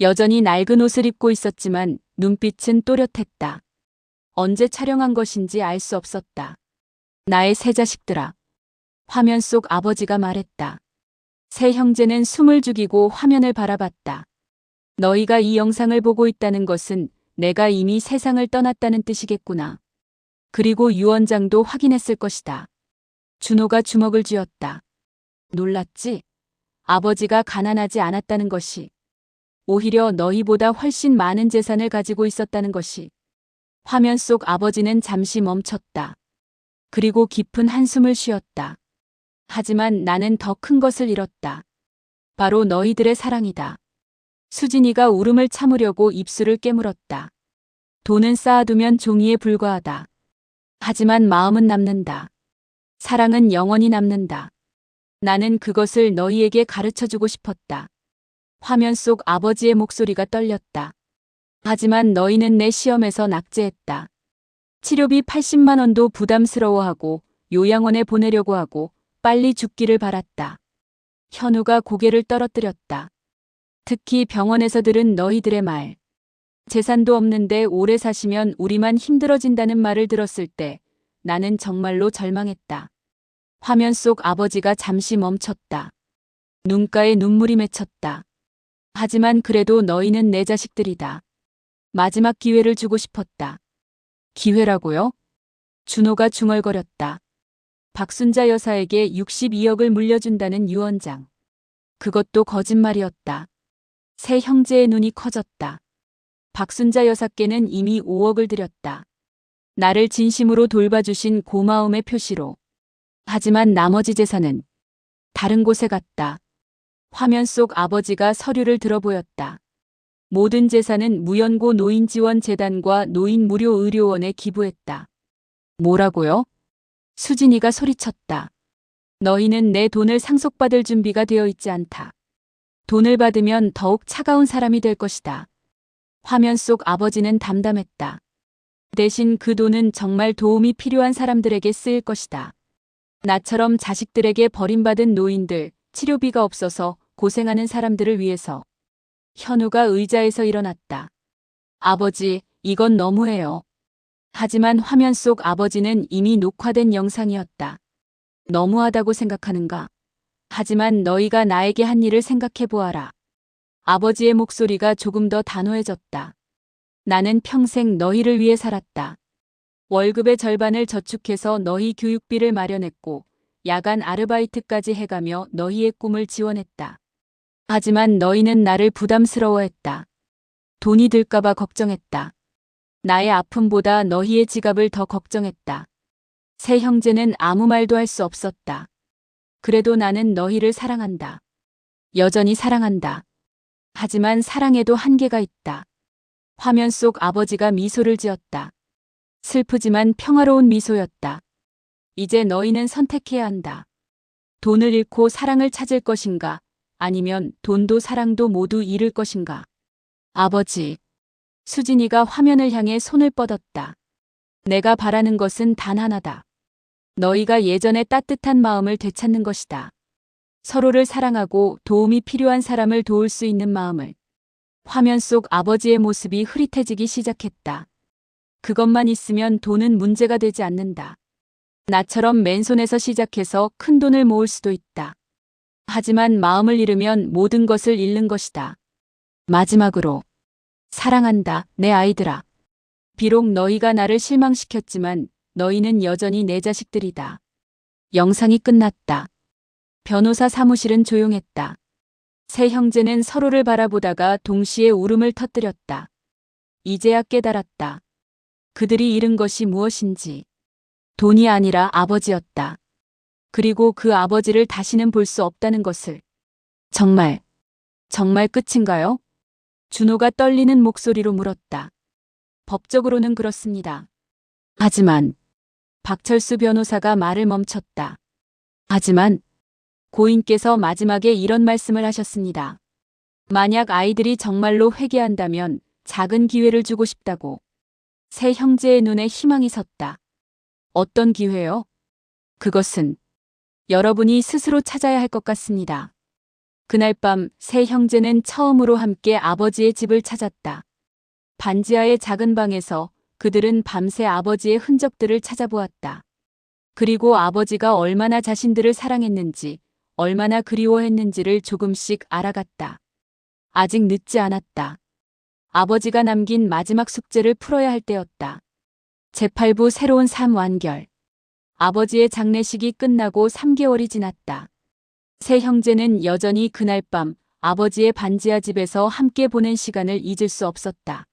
여전히 낡은 옷을 입고 있었지만 눈빛은 또렷했다. 언제 촬영한 것인지 알 수 없었다. 나의 세 자식들아. 화면 속 아버지가 말했다. 세 형제는 숨을 죽이고 화면을 바라봤다. 너희가 이 영상을 보고 있다는 것은 내가 이미 세상을 떠났다는 뜻이겠구나. 그리고 유언장도 확인했을 것이다. 준호가 주먹을 쥐었다. 놀랐지? 아버지가 가난하지 않았다는 것이. 오히려 너희보다 훨씬 많은 재산을 가지고 있었다는 것이. 화면 속 아버지는 잠시 멈췄다. 그리고 깊은 한숨을 쉬었다. 하지만 나는 더 큰 것을 잃었다. 바로 너희들의 사랑이다. 수진이가 울음을 참으려고 입술을 깨물었다. 돈은 쌓아두면 종이에 불과하다. 하지만 마음은 남는다. 사랑은 영원히 남는다. 나는 그것을 너희에게 가르쳐주고 싶었다. 화면 속 아버지의 목소리가 떨렸다. 하지만 너희는 내 시험에서 낙제했다. 치료비 80만 원도 부담스러워하고 요양원에 보내려고 하고 빨리 죽기를 바랐다. 현우가 고개를 떨어뜨렸다. 특히 병원에서 들은 너희들의 말. 재산도 없는데 오래 사시면 우리만 힘들어진다는 말을 들었을 때 나는 정말로 절망했다. 화면 속 아버지가 잠시 멈췄다. 눈가에 눈물이 맺혔다. 하지만 그래도 너희는 내 자식들이다. 마지막 기회를 주고 싶었다. 기회라고요? 준호가 중얼거렸다. 박순자 여사에게 62억을 물려준다는 유언장. 그것도 거짓말이었다. 세 형제의 눈이 커졌다. 박순자 여사께는 이미 5억을 드렸다. 나를 진심으로 돌봐주신 고마움의 표시로. 하지만 나머지 재산은 다른 곳에 갔다. 화면 속 아버지가 서류를 들어 보였다. 모든 재산은 무연고 노인지원재단과 노인무료의료원에 기부했다. 뭐라고요? 수진이가 소리쳤다. 너희는 내 돈을 상속받을 준비가 되어 있지 않다. 돈을 받으면 더욱 차가운 사람이 될 것이다. 화면 속 아버지는 담담했다. 대신 그 돈은 정말 도움이 필요한 사람들에게 쓰일 것이다. 나처럼 자식들에게 버림받은 노인들, 치료비가 없어서 고생하는 사람들을 위해서. 현우가 의자에서 일어났다. 아버지, 이건 너무해요. 하지만 화면 속 아버지는 이미 녹화된 영상이었다. 너무하다고 생각하는가? 하지만 너희가 나에게 한 일을 생각해 보아라. 아버지의 목소리가 조금 더 단호해졌다. 나는 평생 너희를 위해 살았다. 월급의 절반을 저축해서 너희 교육비를 마련했고, 야간 아르바이트까지 해가며 너희의 꿈을 지원했다. 하지만 너희는 나를 부담스러워했다. 돈이 들까봐 걱정했다. 나의 아픔보다 너희의 지갑을 더 걱정했다. 세 형제는 아무 말도 할 수 없었다. 그래도 나는 너희를 사랑한다. 여전히 사랑한다. 하지만 사랑에도 한계가 있다. 화면 속 아버지가 미소를 지었다. 슬프지만 평화로운 미소였다. 이제 너희는 선택해야 한다. 돈을 잃고 사랑을 찾을 것인가? 아니면 돈도 사랑도 모두 잃을 것인가? 아버지. 수진이가 화면을 향해 손을 뻗었다. 내가 바라는 것은 단 하나다. 너희가 예전의 따뜻한 마음을 되찾는 것이다. 서로를 사랑하고 도움이 필요한 사람을 도울 수 있는 마음을. 화면 속 아버지의 모습이 흐릿해지기 시작했다. 그것만 있으면 돈은 문제가 되지 않는다. 나처럼 맨손에서 시작해서 큰 돈을 모을 수도 있다. 하지만 마음을 잃으면 모든 것을 잃는 것이다. 마지막으로. 사랑한다, 내 아이들아. 비록 너희가 나를 실망시켰지만 너희는 여전히 내 자식들이다. 영상이 끝났다. 변호사 사무실은 조용했다. 세 형제는 서로를 바라보다가 동시에 울음을 터뜨렸다. 이제야 깨달았다. 그들이 잃은 것이 무엇인지. 돈이 아니라 아버지였다. 그리고 그 아버지를 다시는 볼 수 없다는 것을. 정말 끝인가요? 준호가 떨리는 목소리로 물었다. 법적으로는 그렇습니다. 하지만 박철수 변호사가 말을 멈췄다. 하지만 고인께서 마지막에 이런 말씀을 하셨습니다. 만약 아이들이 정말로 회개한다면 작은 기회를 주고 싶다고. 세 형제의 눈에 희망이 섰다. 어떤 기회요? 그것은 여러분이 스스로 찾아야 할 것 같습니다. 그날 밤 세 형제는 처음으로 함께 아버지의 집을 찾았다. 반지하의 작은 방에서 그들은 밤새 아버지의 흔적들을 찾아보았다. 그리고 아버지가 얼마나 자신들을 사랑했는지, 얼마나 그리워했는지를 조금씩 알아갔다. 아직 늦지 않았다. 아버지가 남긴 마지막 숙제를 풀어야 할 때였다. 제8부 새로운 삶 완결. 아버지의 장례식이 끝나고 3개월이 지났다. 세 형제는 여전히 그날 밤 아버지의 반지하 집에서 함께 보낸 시간을 잊을 수 없었다.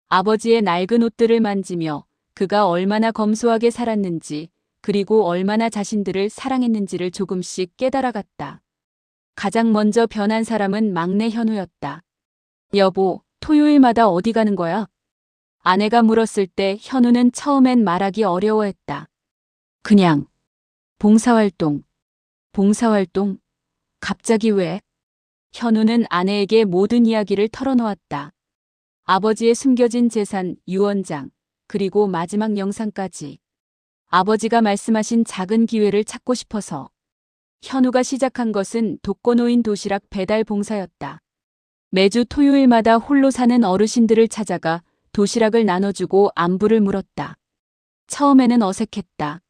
아버지의 낡은 옷들을 만지며 그가 얼마나 검소하게 살았는지, 그리고 얼마나 자신들을 사랑했는지를 조금씩 깨달아갔다. 가장 먼저 변한 사람은 막내 현우였다. 여보, 토요일마다 어디 가는 거야? 아내가 물었을 때 현우는 처음엔 말하기 어려워했다. 그냥 봉사활동. 봉사활동? 갑자기 왜? 현우는 아내에게 모든 이야기를 털어놓았다. 아버지의 숨겨진 재산, 유언장, 그리고 마지막 영상까지. 아버지가 말씀하신 작은 기회를 찾고 싶어서. 현우가 시작한 것은 독거노인 도시락 배달 봉사였다. 매주 토요일마다 홀로 사는 어르신들을 찾아가 도시락을 나눠주고 안부를 물었다. 처음에는 어색했다.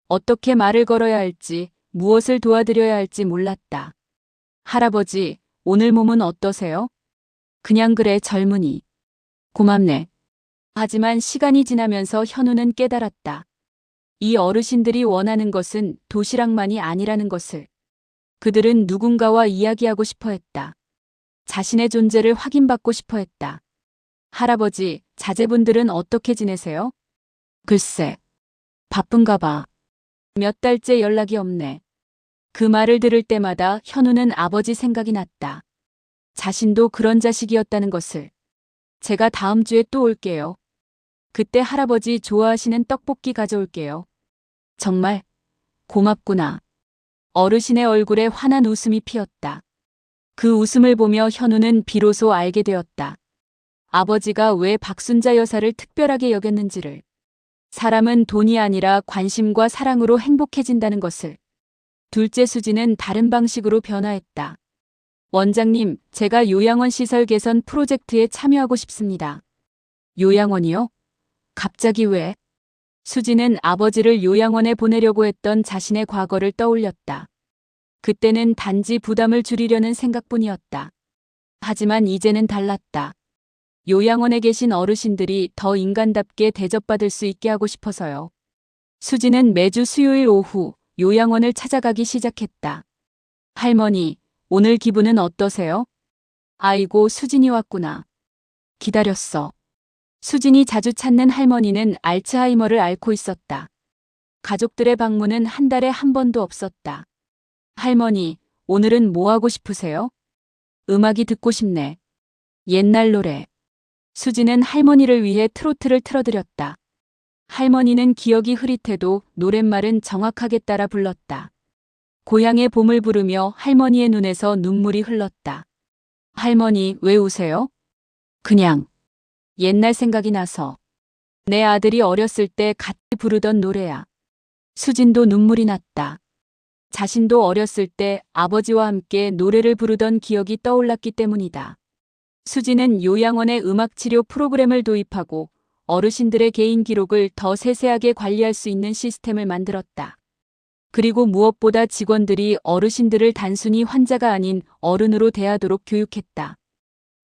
어떻게 말을 걸어야 할지, 무엇을 도와드려야 할지 몰랐다. 할아버지, 오늘 몸은 어떠세요? 그냥 그래, 젊은이. 고맙네. 하지만 시간이 지나면서 현우는 깨달았다. 이 어르신들이 원하는 것은 도시락만이 아니라는 것을. 그들은 누군가와 이야기하고 싶어 했다. 자신의 존재를 확인받고 싶어 했다. 할아버지, 자제분들은 어떻게 지내세요? 글쎄, 바쁜가 봐. 몇 달째 연락이 없네. 그 말을 들을 때마다 현우는 아버지 생각이 났다. 자신도 그런 자식이었다는 것을. 제가 다음 주에 또 올게요. 그때 할아버지 좋아하시는 떡볶이 가져올게요. 정말 고맙구나. 어르신의 얼굴에 환한 웃음이 피었다. 그 웃음을 보며 현우는 비로소 알게 되었다. 아버지가 왜 박순자 여사를 특별하게 여겼는지를. 사람은 돈이 아니라 관심과 사랑으로 행복해진다는 것을. 둘째 수지는 다른 방식으로 변화했다. 원장님, 제가 요양원 시설 개선 프로젝트에 참여하고 싶습니다. 요양원이요? 갑자기 왜? 수지는 아버지를 요양원에 보내려고 했던 자신의 과거를 떠올렸다. 그때는 단지 부담을 줄이려는 생각뿐이었다. 하지만 이제는 달랐다. 요양원에 계신 어르신들이 더 인간답게 대접받을 수 있게 하고 싶어서요. 수지는 매주 수요일 오후 요양원을 찾아가기 시작했다. 할머니, 오늘 기분은 어떠세요? 아이고, 수진이 왔구나. 기다렸어. 수진이 자주 찾는 할머니는 알츠하이머를 앓고 있었다. 가족들의 방문은 한 달에 한 번도 없었다. 할머니, 오늘은 뭐 하고 싶으세요? 음악이 듣고 싶네. 옛날 노래. 수지는 할머니를 위해 트로트를 틀어드렸다. 할머니는 기억이 흐릿해도 노랫말은 정확하게 따라 불렀다. 고향의 봄을 부르며 할머니의 눈에서 눈물이 흘렀다. 할머니, 왜 우세요? 그냥. 옛날 생각이 나서. 내 아들이 어렸을 때 같이 부르던 노래야. 수진도 눈물이 났다. 자신도 어렸을 때 아버지와 함께 노래를 부르던 기억이 떠올랐기 때문이다. 수지는 요양원에 음악치료 프로그램을 도입하고 어르신들의 개인 기록을 더 세세하게 관리할 수 있는 시스템을 만들었다. 그리고 무엇보다 직원들이 어르신들을 단순히 환자가 아닌 어른으로 대하도록 교육했다.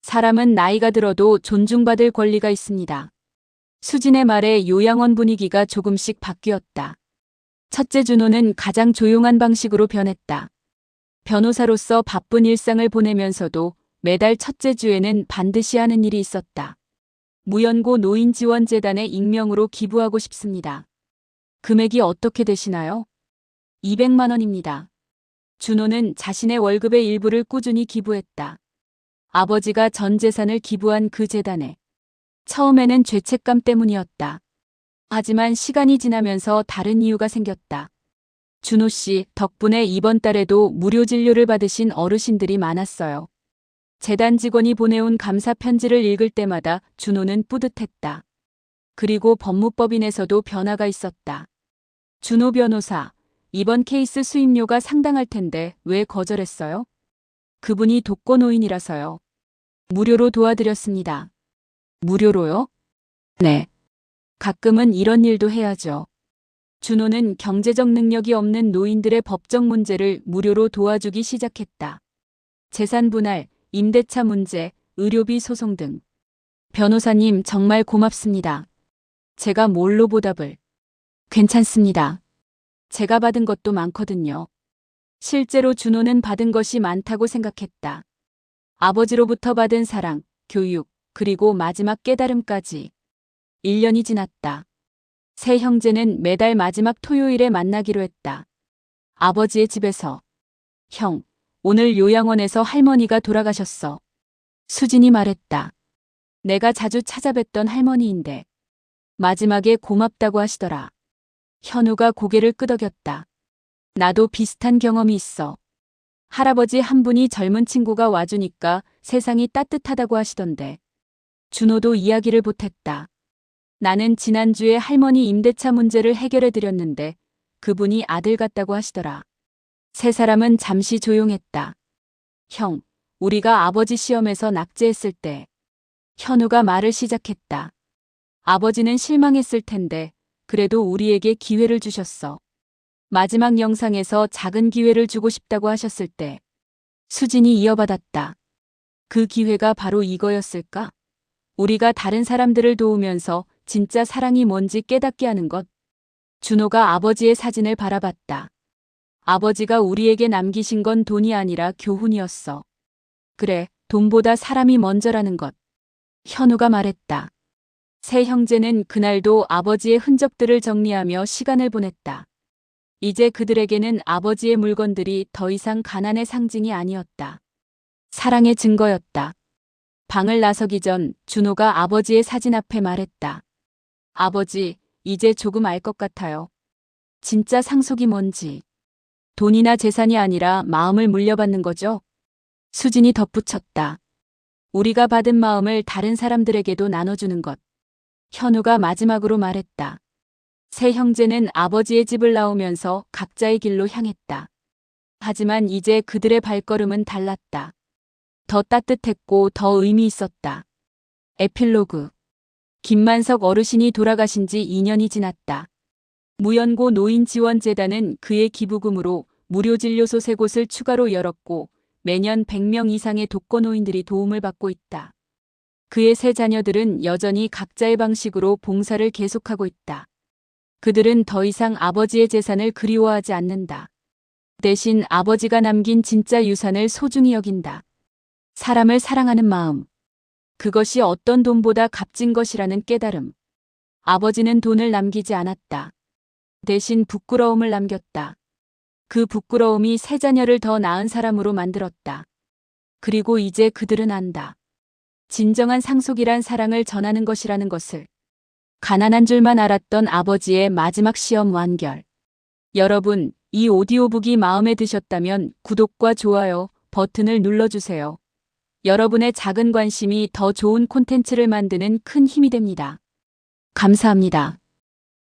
사람은 나이가 들어도 존중받을 권리가 있습니다. 수진의 말에 요양원 분위기가 조금씩 바뀌었다. 첫째, 준호는 가장 조용한 방식으로 변했다. 변호사로서 바쁜 일상을 보내면서도 매달 첫째 주에는 반드시 하는 일이 있었다. 무연고 노인지원재단에 익명으로 기부하고 싶습니다. 금액이 어떻게 되시나요? 200만 원입니다. 준호는 자신의 월급의 일부를 꾸준히 기부했다. 아버지가 전 재산을 기부한 그 재단에. 처음에는 죄책감 때문이었다. 하지만 시간이 지나면서 다른 이유가 생겼다. 준호 씨 덕분에 이번 달에도 무료 진료를 받으신 어르신들이 많았어요. 재단 직원이 보내온 감사 편지를 읽을 때마다 준호는 뿌듯했다. 그리고 법무법인에서도 변화가 있었다. 준호 변호사, 이번 케이스 수임료가 상당할 텐데 왜 거절했어요? 그분이 독거노인이라서요. 무료로 도와드렸습니다. 무료로요? 네. 가끔은 이런 일도 해야죠. 준호는 경제적 능력이 없는 노인들의 법적 문제를 무료로 도와주기 시작했다. 재산 분할, 임대차 문제, 의료비 소송 등. 변호사님 정말 고맙습니다. 제가 뭘로 보답을? 괜찮습니다. 제가 받은 것도 많거든요. 실제로 준호는 받은 것이 많다고 생각했다. 아버지로부터 받은 사랑, 교육, 그리고 마지막 깨달음까지. 1년이 지났다. 세 형제는 매달 마지막 토요일에 만나기로 했다. 아버지의 집에서. 형, 오늘 요양원에서 할머니가 돌아가셨어. 수진이 말했다. 내가 자주 찾아뵀던 할머니인데. 마지막에 고맙다고 하시더라. 현우가 고개를 끄덕였다. 나도 비슷한 경험이 있어. 할아버지 한 분이 젊은 친구가 와주니까 세상이 따뜻하다고 하시던데. 준호도 이야기를 보탰다. 나는 지난주에 할머니 임대차 문제를 해결해 드렸는데 그분이 아들 같다고 하시더라. 세 사람은 잠시 조용했다. 형, 우리가 아버지 시험에서 낙제했을 때. 현우가 말을 시작했다. 아버지는 실망했을 텐데 그래도 우리에게 기회를 주셨어. 마지막 영상에서 작은 기회를 주고 싶다고 하셨을 때. 수진이 이어받았다. 그 기회가 바로 이거였을까? 우리가 다른 사람들을 도우면서 진짜 사랑이 뭔지 깨닫게 하는 것. 준호가 아버지의 사진을 바라봤다. 아버지가 우리에게 남기신 건 돈이 아니라 교훈이었어. 그래, 돈보다 사람이 먼저라는 것. 현우가 말했다. 세 형제는 그날도 아버지의 흔적들을 정리하며 시간을 보냈다. 이제 그들에게는 아버지의 물건들이 더 이상 가난의 상징이 아니었다. 사랑의 증거였다. 방을 나서기 전 준호가 아버지의 사진 앞에 말했다. 아버지, 이제 조금 알 것 같아요. 진짜 상속이 뭔지. 돈이나 재산이 아니라 마음을 물려받는 거죠? 수진이 덧붙였다. 우리가 받은 마음을 다른 사람들에게도 나눠주는 것. 현우가 마지막으로 말했다. 세 형제는 아버지의 집을 나오면서 각자의 길로 향했다. 하지만 이제 그들의 발걸음은 달랐다. 더 따뜻했고 더 의미 있었다. 에필로그. 김만석 어르신이 돌아가신 지 2년이 지났다. 무연고 노인지원재단은 그의 기부금으로 무료진료소 3곳을 추가로 열었고 매년 100명 이상의 독거노인들이 도움을 받고 있다. 그의 세 자녀들은 여전히 각자의 방식으로 봉사를 계속하고 있다. 그들은 더 이상 아버지의 재산을 그리워하지 않는다. 대신 아버지가 남긴 진짜 유산을 소중히 여긴다. 사람을 사랑하는 마음. 그것이 어떤 돈보다 값진 것이라는 깨달음. 아버지는 돈을 남기지 않았다. 대신 부끄러움을 남겼다. 그 부끄러움이 세 자녀를 더 나은 사람으로 만들었다. 그리고 이제 그들은 안다. 진정한 상속이란 사랑을 전하는 것이라는 것을. 가난한 줄만 알았던 아버지의 마지막 시험 완결. 여러분, 이 오디오북이 마음에 드셨다면 구독과 좋아요 버튼을 눌러주세요. 여러분의 작은 관심이 더 좋은 콘텐츠를 만드는 큰 힘이 됩니다. 감사합니다.